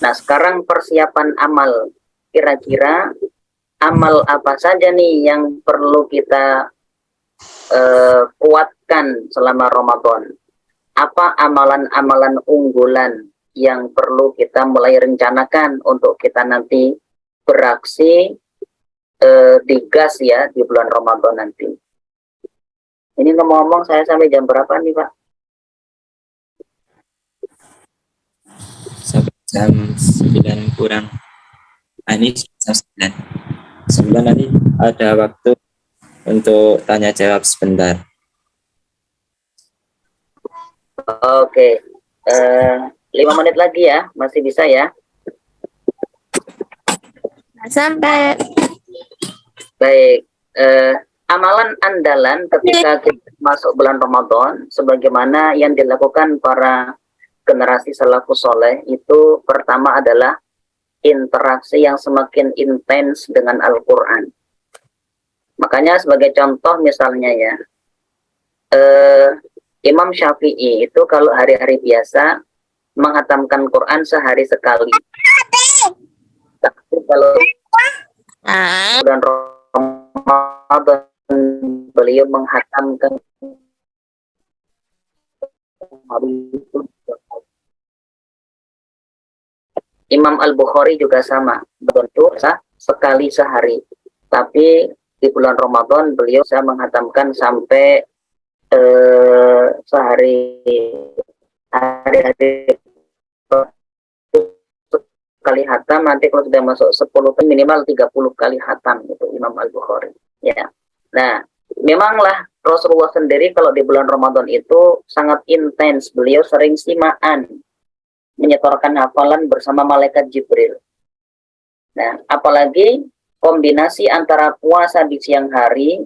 Nah, sekarang persiapan amal. Kira-kira amal apa saja nih yang perlu kita kuatkan selama Ramadan? Apa amalan-amalan unggulan yang perlu kita mulai rencanakan untuk kita nanti beraksi digas ya di bulan Ramadan nanti. Ini ngomong-ngomong saya sampai jam berapa nih Pak? Sampai jam 9 kurang. Ini jam 9. 9 nanti ada waktu untuk tanya jawab sebentar. Oke, 5 menit lagi ya, masih bisa ya? Sampai. Baik, amalan andalan ketika kita masuk bulan Ramadan, sebagaimana yang dilakukan para generasi salafus soleh itu pertama adalah interaksi yang semakin intens dengan Al-Quran. Makanya sebagai contoh misalnya ya, Imam Syafi'i itu kalau hari-hari biasa menghatamkan Quran sehari sekali. Tapi kalau bulan Ramadan beliau menghatamkan Imam Al-Bukhari juga sama, bentuk sekali sehari. Tapi di bulan Ramadan beliau bisa menghatamkan sampai sehari hari-hari kali hatam, nanti kalau sudah masuk 10 minimal 30 kali hatam itu Imam Al-Bukhari ya. Nah, memanglah Rasulullah sendiri kalau di bulan Ramadan itu sangat intens, beliau sering simaan menyetorkan hafalan bersama malaikat Jibril. Nah, apalagi kombinasi antara puasa di siang hari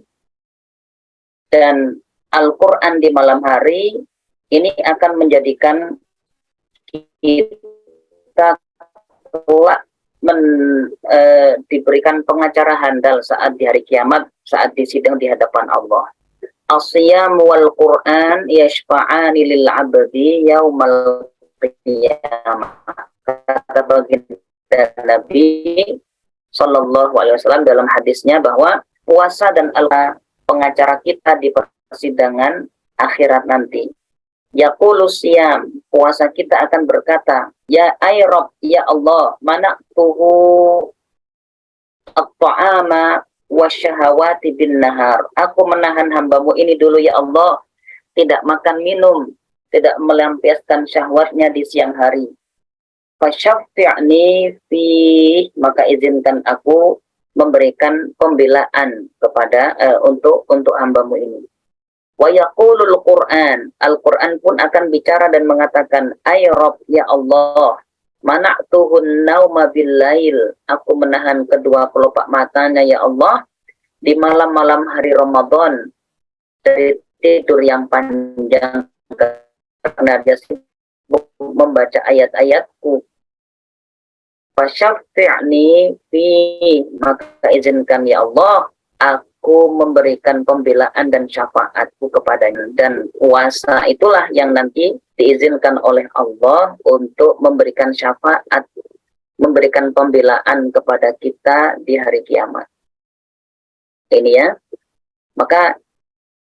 dan Al-Quran di malam hari, ini akan menjadikan kita kelak diberikan pengacara handal saat di hari kiamat, saat disidang di hadapan Allah. As-siyam wal Quran yashfa'ani lil abdi yaumal qiyamah. Kata baginda Nabi Sallallahu Alaihi Wasallam dalam hadisnya bahwa puasa dan pengacara kita di persidangan akhirat nanti. Yaqulu siyam, puasa kita akan berkata, ya ay Rabb, ya Allah, mana'tuhu at-ta'ama wasyahawati bin nahar. Aku menahan hambamu ini dulu ya Allah, tidak makan minum, tidak melampiaskan syahwatnya di siang hari. Fasyaffi'ni fi, maka izinkan aku memberikan pembelaan kepada untuk hambamu ini. Wa yaqulul Qur'an, Al-Quran pun akan bicara dan mengatakan, ay Rabb, ya Allah, mana'tuhun nauma bil-lail, aku menahan kedua kelopak matanya ya Allah di malam-malam hari Ramadan dari tidur yang panjang karena dia sibuk membaca ayat-ayatku. Fasyaffi'ni fi, maka izinkan ya Allah aku memberikan pembelaan dan syafaatku kepadanya. Dan puasa itulah yang nanti diizinkan oleh Allah untuk memberikan syafaat, memberikan pembelaan kepada kita di hari kiamat. Ini ya. Maka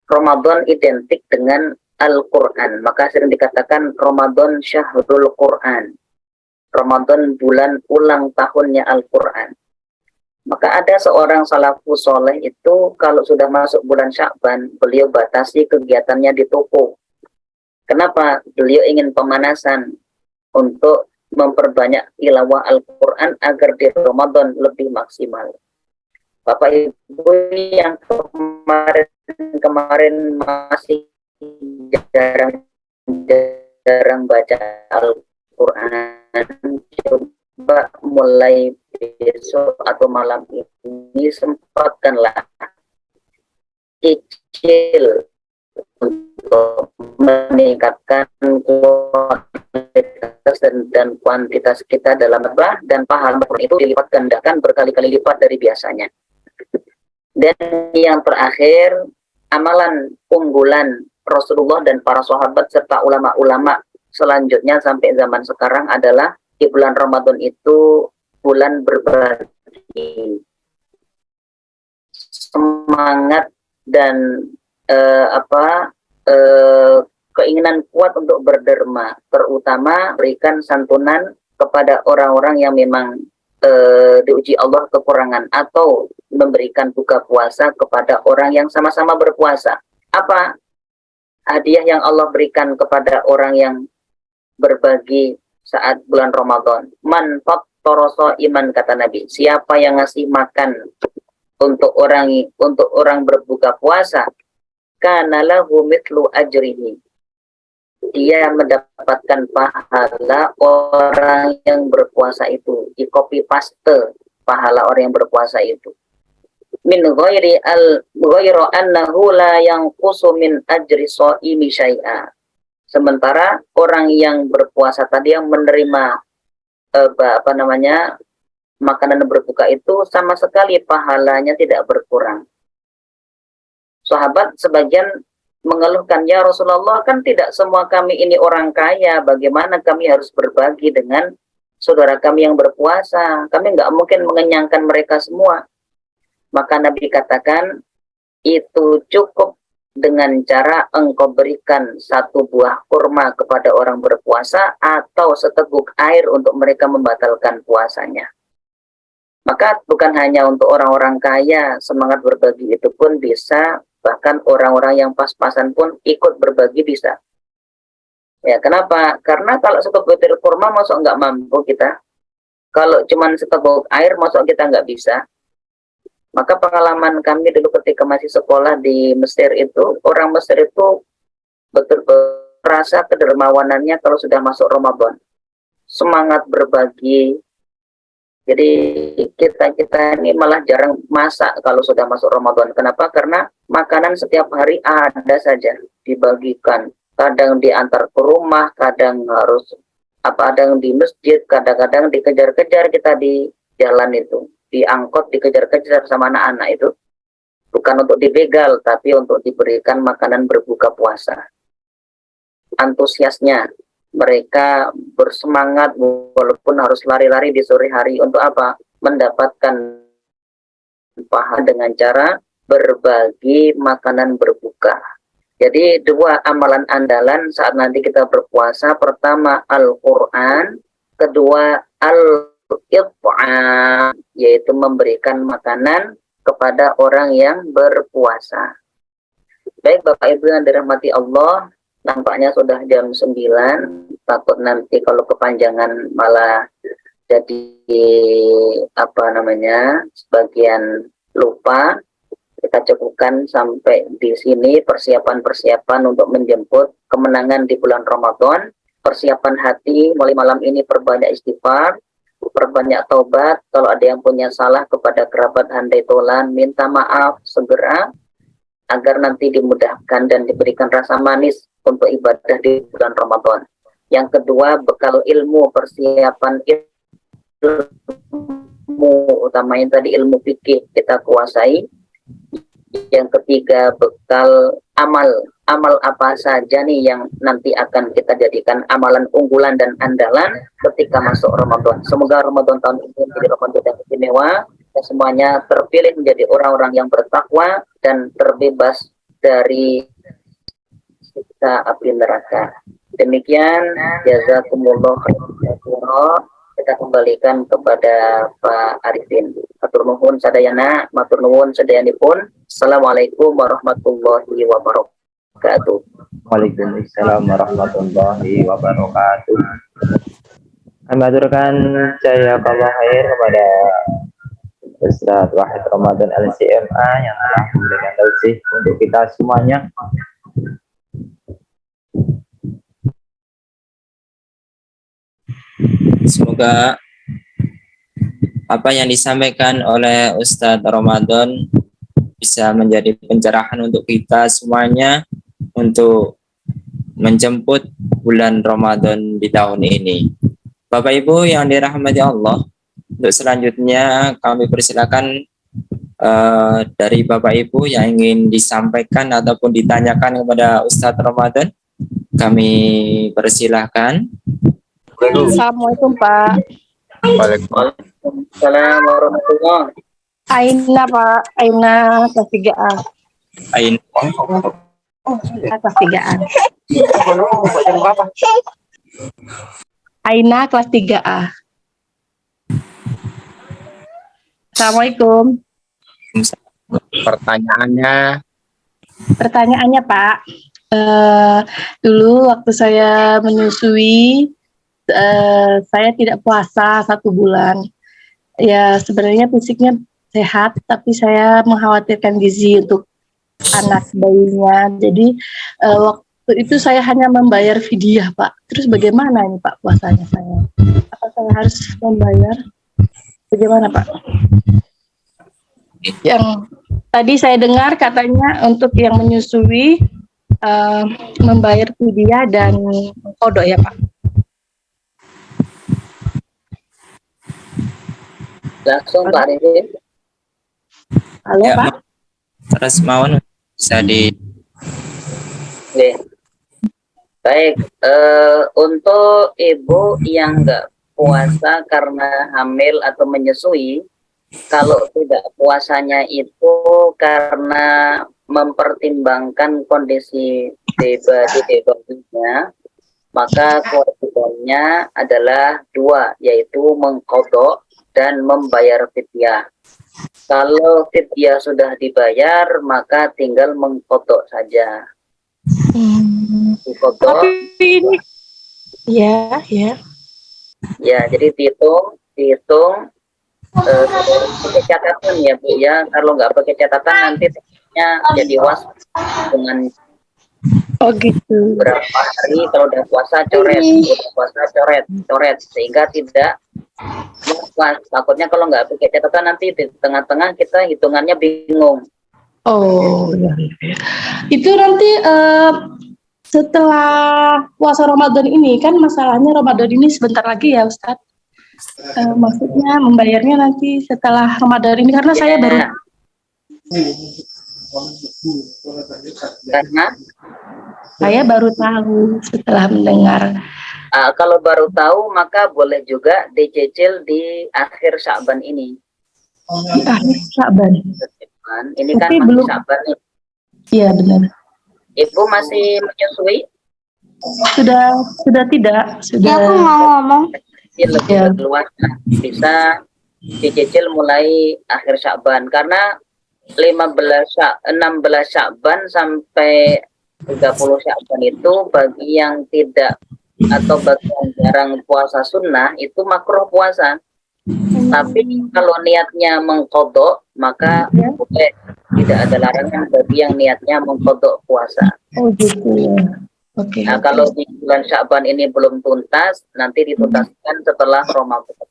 Ramadan identik dengan Al-Quran. Maka sering dikatakan Ramadan syahrul Quran. Ramadan bulan ulang tahunnya Al-Quran. Maka ada seorang salafus soleh itu kalau sudah masuk bulan Sya'ban, beliau batasi kegiatannya di toko. Kenapa? Beliau ingin pemanasan untuk memperbanyak tilawah Al-Quran agar di Ramadan lebih maksimal. Bapak Ibu yang kemarin masih jarang baca Al-Quran, coba mulai besok atau malam ini sempatkanlah cicil untuk meningkatkan kualitas dan kuantitas kita dalam apa, dan pahala itu dilipat gandakan berkali-kali lipat dari biasanya. Dan yang terakhir, amalan unggulan Rasulullah dan para sahabat serta ulama-ulama selanjutnya sampai zaman sekarang adalah di bulan Ramadan itu bulan berbagi, semangat dan keinginan kuat untuk berderma, terutama berikan santunan kepada orang-orang yang memang diuji Allah kekurangan, atau memberikan buka puasa kepada orang yang sama-sama berpuasa. Apa hadiah yang Allah berikan kepada orang yang berbagi saat bulan Ramadan? Man fattara iman, kata Nabi, siapa yang ngasih makan untuk orang berbuka puasa, kana lahu mithlu ajrihi, dia mendapatkan pahala orang yang berpuasa itu. Di copy paste pahala orang yang berpuasa itu. Min ghairi annahu la yanqusu min ajri shaimi syai'a. Sementara orang yang berpuasa tadi yang menerima makanan berbuka itu sama sekali pahalanya tidak berkurang. Sahabat sebagian mengeluhkan, ya Rasulullah, kan tidak semua kami ini orang kaya, bagaimana kami harus berbagi dengan saudara kami yang berpuasa? Kami nggak mungkin mengenyangkan mereka semua. Maka Nabi katakan, itu cukup dengan cara engkau berikan satu buah kurma kepada orang berpuasa atau seteguk air untuk mereka membatalkan puasanya. Maka bukan hanya untuk orang-orang kaya, semangat berbagi itu pun bisa, bahkan orang-orang yang pas-pasan pun ikut berbagi bisa. Ya, kenapa? Karena kalau sekebutir kurma masuk nggak mampu kita. Kalau cuman seteguk air masuk kita nggak bisa. Maka pengalaman kami dulu ketika masih sekolah di Mesir itu, orang Mesir itu betul-betul merasa kedermawanannya kalau sudah masuk Ramadan. Semangat berbagi. Jadi kita ini malah jarang masak kalau sudah masuk Ramadan. Kenapa? Karena makanan setiap hari ada saja dibagikan. Kadang diantar ke rumah, kadang harus kadang di masjid, kadang-kadang dikejar-kejar kita di jalan itu. Diangkut, dikejar-kejar sama anak-anak itu. Bukan untuk dibegal, tapi untuk diberikan makanan berbuka puasa. Antusiasnya. Mereka bersemangat walaupun harus lari-lari di sore hari untuk apa? Mendapatkan pahala dengan cara berbagi makanan berbuka. Jadi dua amalan andalan saat nanti kita berpuasa, pertama Al-Quran, kedua Al-It'am, yaitu memberikan makanan kepada orang yang berpuasa. Baik Bapak Ibu yang dirahmati Allah, nampaknya sudah jam 9, takut nanti kalau kepanjangan malah jadi sebagian lupa. Kita cukupkan sampai di sini persiapan-persiapan untuk menjemput kemenangan di bulan Ramadan. Persiapan hati mulai malam ini, perbanyak istighfar, perbanyak taubat. Kalau ada yang punya salah kepada kerabat handai tolan, minta maaf segera agar nanti dimudahkan dan diberikan rasa manis untuk ibadah di bulan Ramadan. Yang kedua, bekal ilmu, persiapan ilmu, utamanya tadi ilmu fikih kita kuasai. Yang ketiga, bekal amal apa saja nih yang nanti akan kita jadikan amalan unggulan dan andalan ketika masuk Ramadan. Semoga Ramadan tahun ini menjadi Ramadan yang istimewa, dan semuanya terpilih menjadi orang-orang yang bertakwa dan terbebas dari siksa api neraka. Demikian, jazakumullah khairan. Kita kembalikan kepada Pak Arifin. Matur nuwun sadayana, matur nuwun sadayanipun. Assalamualaikum warahmatullahi wabarakatuh. Waalaikumsalam warahmatullahi wabarakatuh. Kami aturkan jazakallah khair kepada Ustaz Wahid Ramadan LCMA yang telah memberikan tausiah untuk kita semuanya. Semoga apa yang disampaikan oleh Ustadz Ramadan bisa menjadi pencerahan untuk kita semuanya untuk menjemput bulan Ramadan di tahun ini. Bapak Ibu yang dirahmati Allah, untuk selanjutnya kami persilakan dari Bapak Ibu yang ingin disampaikan ataupun ditanyakan kepada Ustadz Ramadan, kami persilahkan. Assalamualaikum Pak. Waalaikumsalam warahmatullahi. Aina Pak, Aina kelas 3A. Ain. Kelas 3A. Aina kelas 3A. Assalamualaikum. Pertanyaannya Pak, dulu waktu saya menyusui, saya tidak puasa 1 bulan. Ya sebenarnya fisiknya sehat, tapi saya mengkhawatirkan gizi untuk anak bayinya. Jadi waktu itu saya hanya membayar fidyah Pak. Terus bagaimana ini Pak puasanya saya? Apa saya harus membayar? Bagaimana Pak? Yang tadi saya dengar katanya untuk yang menyusui membayar fidyah dan kodok ya Pak. Langsung Pak Arifin. Halo Ya, Pak. terus Mawon bisa di Oke. Baik, untuk ibu yang nggak puasa karena hamil atau menyusui, kalau tidak puasanya itu karena mempertimbangkan kondisi bayinya, maka kewajibannya adalah 2, yaitu mengqadha dan membayar fidyah. Kalau fidyah sudah dibayar, maka tinggal mengqadha saja. Diqadha. Tapi ini ya. Ya, jadi dihitung pakai catatan ya Bu ya. Kalau nggak pakai catatan nanti jadi was dengan Oh gitu. berapa hari kalau udah puasa coret, sehingga tidak was. Takutnya kalau nggak pakai catatan nanti di tengah-tengah kita hitungannya bingung. Oh ya. Itu nanti setelah puasa Ramadan ini kan masalahnya Ramadan ini sebentar lagi ya Ustadz. Maksudnya membayarnya nanti setelah Ramadan ini karena saya baru Karena tahu setelah mendengar. kalau baru tahu maka boleh juga dicicil di akhir Sya'ban ini. Di akhir Sya'ban. Ini kan Tapi masih belum. Sya'ban nih. Iya benar. Ibu masih menyusui? Sudah tidak. Sudah. Ya, aku mau ngomong. Lebih Ya. luas, bisa dicicil mulai akhir Sya'ban, karena 16 Sya'ban sampai 30 Sya'ban itu bagi yang tidak atau bagi yang jarang puasa sunnah itu makruh puasa. Tapi kalau niatnya mengqadha maka boleh, tidak ada larangan bagi yang niatnya mengqadha puasa. Oh gitu ya. Oke. Nah, kalau di bulan Sya'ban ini belum tuntas, nanti dituntaskan setelah Ramadan.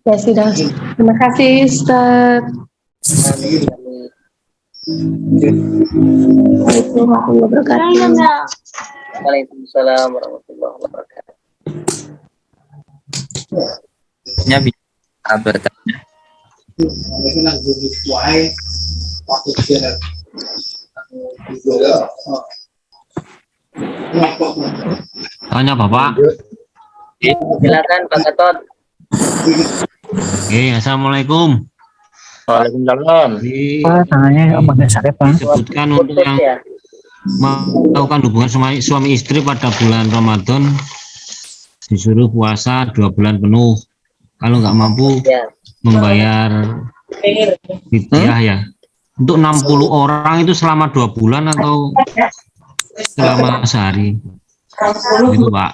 Ya sudah. Terima kasih Ustaz. Assalamualaikum warahmatullahi wabarakatuh. Waalaikumsalam warahmatullahi wabarakatuh. nya bisa bertanya. Tanya Bapak. Silakan Pak Gatot. Oke, Assalamualaikum. Waalaikumsalam. Disebutkan untuk Putus yang ya. melakukan hubungan suami istri pada bulan Ramadan disuruh puasa 2 bulan penuh. Kalau nggak mampu Ya. membayar fidyah ya. Untuk 60 orang itu selama 2 bulan atau selama sehari? Itu Pak.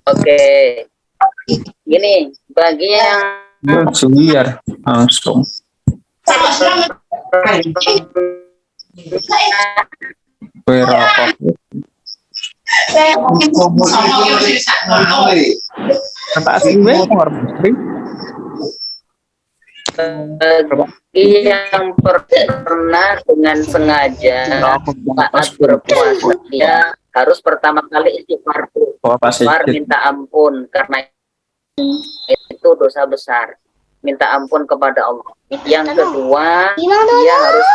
Oke. Gini, bagi yang Bersuliar langsung. Berapa? Kata asli bagi yang pernah dengan sengaja saat berpuasa, dia harus pertama kali istighfar dulu. Istighfar minta ampun karena itu dosa besar. minta ampun kepada Allah. Yang kedua, dia harus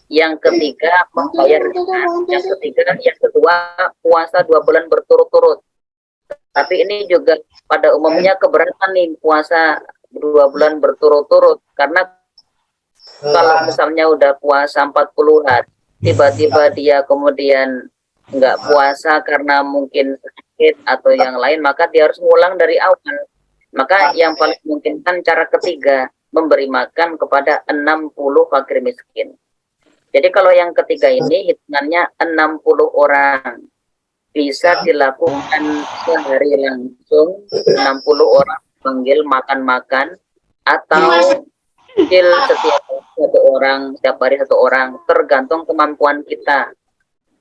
yang ketiga membayar yang kedua puasa 2 bulan berturut-turut. Tapi ini juga pada umumnya keberatan nih puasa 2 bulan berturut-turut, karena kalau misalnya udah puasa 40 hari tiba-tiba dia kemudian nggak puasa karena mungkin sakit atau yang lain, maka dia harus ngulang dari awal. Maka yang paling mungkin kan cara ketiga, memberi makan kepada 60 fakir miskin. Jadi kalau yang ketiga ini hitungannya 60 orang, bisa dilakukan sehari langsung, 60 orang panggil makan-makan, atau kecil setiap hari satu orang, tergantung kemampuan kita.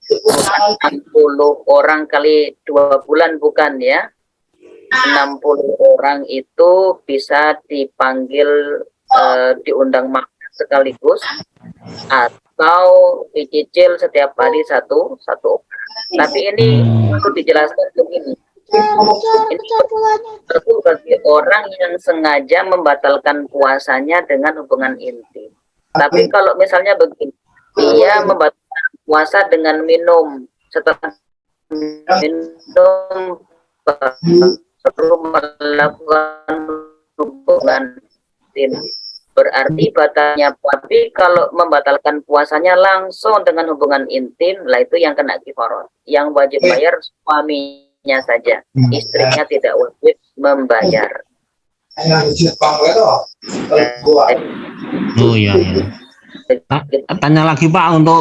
60 orang kali 2 bulan bukan ya, 60 orang itu bisa dipanggil diundang makan sekaligus, atau dicicil setiap hari satu. Tapi ini perlu dijelaskan begini, ini perlu bagi orang yang sengaja membatalkan puasanya dengan hubungan intim. Tapi kalau misalnya begini, dia membatalkan puasa dengan minum, setelah minum perlu melakukan hubungan intim, berarti batalnya. Tapi kalau membatalkan puasanya langsung dengan hubungan intim, lah itu yang kena kifarah. Yang wajib bayar suaminya saja, istrinya tidak wajib membayar. Oh iya, iya. Tanya lagi Pak, Apa?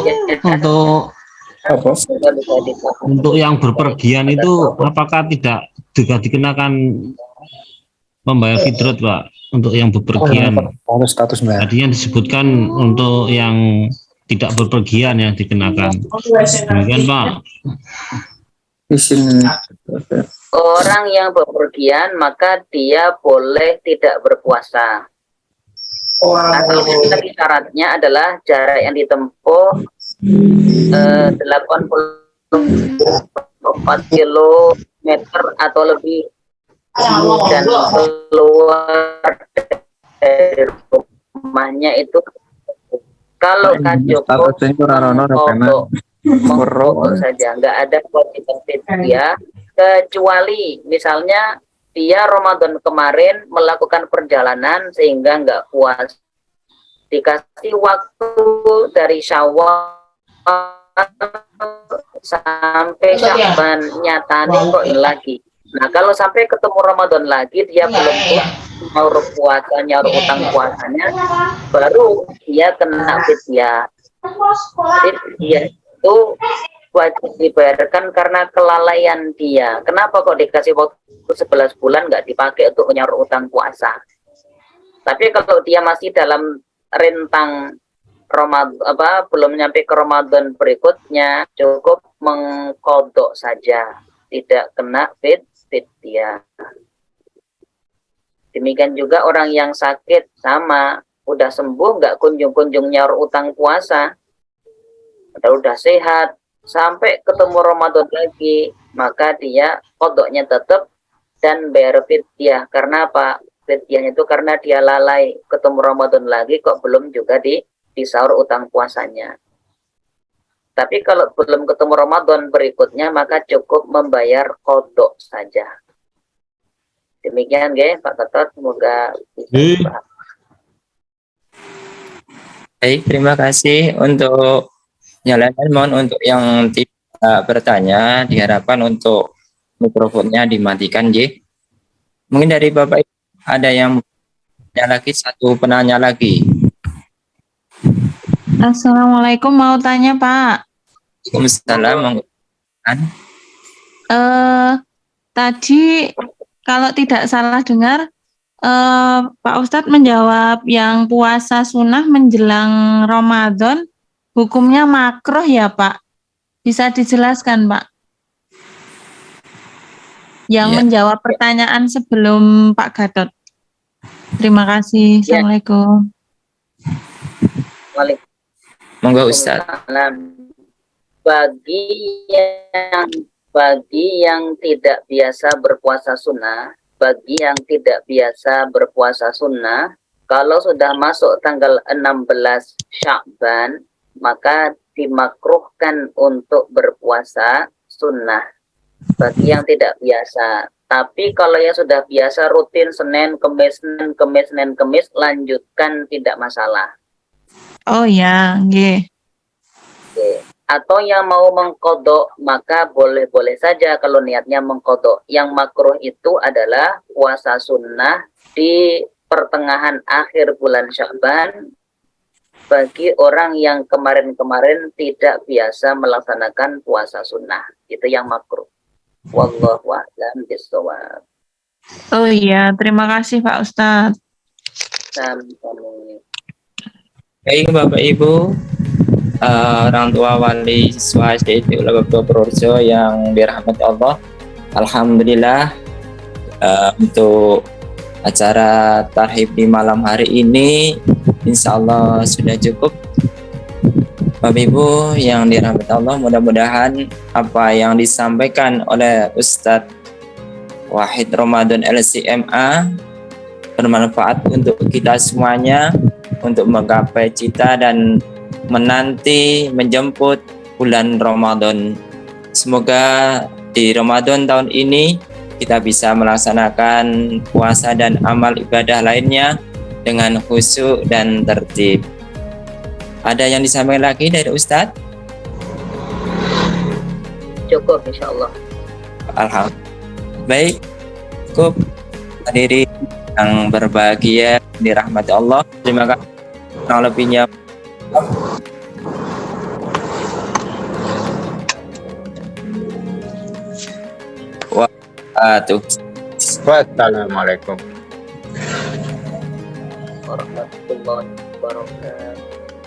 untuk yang berpergian itu apakah tidak juga dikenakan membayar fitrah Pak untuk yang bepergian? Harus status bayar. Tadinya disebutkan untuk yang tidak berpergian yang dikenakan. Demikian Pak. Izin. Orang yang bepergian maka dia boleh tidak berpuasa. Asalnya tadi syaratnya adalah jarak yang ditempuh 84 kilometer atau lebih, dan keluar dari rumahnya itu kalau Kajoko mengfoto saja, nggak ada kewajiban dia, kecuali misalnya dia Ramadan kemarin melakukan perjalanan sehingga nggak puas, dikasih waktu dari Syawal sampai Sya'ban, nyatanya kok ini lagi. Nah kalau sampai ketemu Ramadan lagi dia belum nyaur puasa, nyaur utang puasanya, baru dia kena fidyah. Jadi dia itu wajib dibayarkan karena kelalaian dia. Kenapa kok dikasih waktu 11 bulan nggak dipakai untuk nyaur utang puasa? Tapi kalau dia masih dalam rentang Ramadan, belum nyampe ke Ramadan berikutnya, cukup mengkodok saja, tidak kena fidyah. Demikian juga orang yang sakit, sama, udah sembuh nggak kunjung-kunjung nyaur utang puasa, atau udah sehat sampai ketemu Ramadan lagi, maka dia kodoknya tetap dan bayar fidyah. Karena apa? Fidyahnya itu karena dia lalai, ketemu Ramadan lagi kok belum juga disaur utang puasanya. Tapi kalau belum ketemu Ramadan berikutnya, maka cukup membayar kodok saja. Demikian Pak Ketot, semoga bisa. Baik, terima kasih untuk jalankan. Mohon untuk yang tidak bertanya diharapkan untuk mikrofonnya dimatikan, J. Mungkin dari Bapak ada yang tanya lagi, satu penanya lagi. Assalamualaikum, mau tanya Pak. Waalaikumsalam. Tadi kalau tidak salah dengar, Pak Ustadz menjawab yang puasa sunnah menjelang Ramadan hukumnya makruh ya Pak? Bisa dijelaskan Pak? Yang menjawab pertanyaan sebelum Pak Gatot. Terima kasih. Assalamualaikum. Monggo Ustaz. bagi yang tidak biasa berpuasa sunnah, kalau sudah masuk tanggal 16 Sya'ban, maka dimakruhkan untuk berpuasa sunnah bagi yang tidak biasa. Tapi kalau yang sudah biasa rutin Senin, Kemis, lanjutkan, tidak masalah. Oh ya, nggih. Oke. Atau yang mau mengkodok, maka boleh-boleh saja kalau niatnya mengkodok. Yang makruh itu adalah puasa sunnah di pertengahan akhir bulan Sya'ban bagi orang yang kemarin-kemarin tidak biasa melaksanakan puasa sunnah. Itu yang makruh. Wallahu a'lam bishawab. Oh iya, terima kasih Pak Ustadz. Sampai. Baik Bapak Ibu, orang tua wali siswa SD Lababdo Purworejo yang dirahmati Allah. Alhamdulillah untuk acara tarhib di malam hari ini insya Allah sudah cukup. Bapak Ibu yang dirahmati Allah, mudah-mudahan apa yang disampaikan oleh Ustadz Wahid Ramadan LCMA bermanfaat untuk kita semuanya untuk menggapai cita dan menanti menjemput bulan Ramadan. Semoga di Ramadan tahun ini kita bisa melaksanakan puasa dan amal ibadah lainnya dengan khusyuk dan tertib. Ada yang disampaikan lagi dari Ustadz? Cukup insya Allah. Alhamdulillah. Baik, cukup hadirin yang berbahagia dirahmati Allah. Terima kasih. Kurang lebihnya Wassalamualaikum. Warahmatullahi wabarakatuh.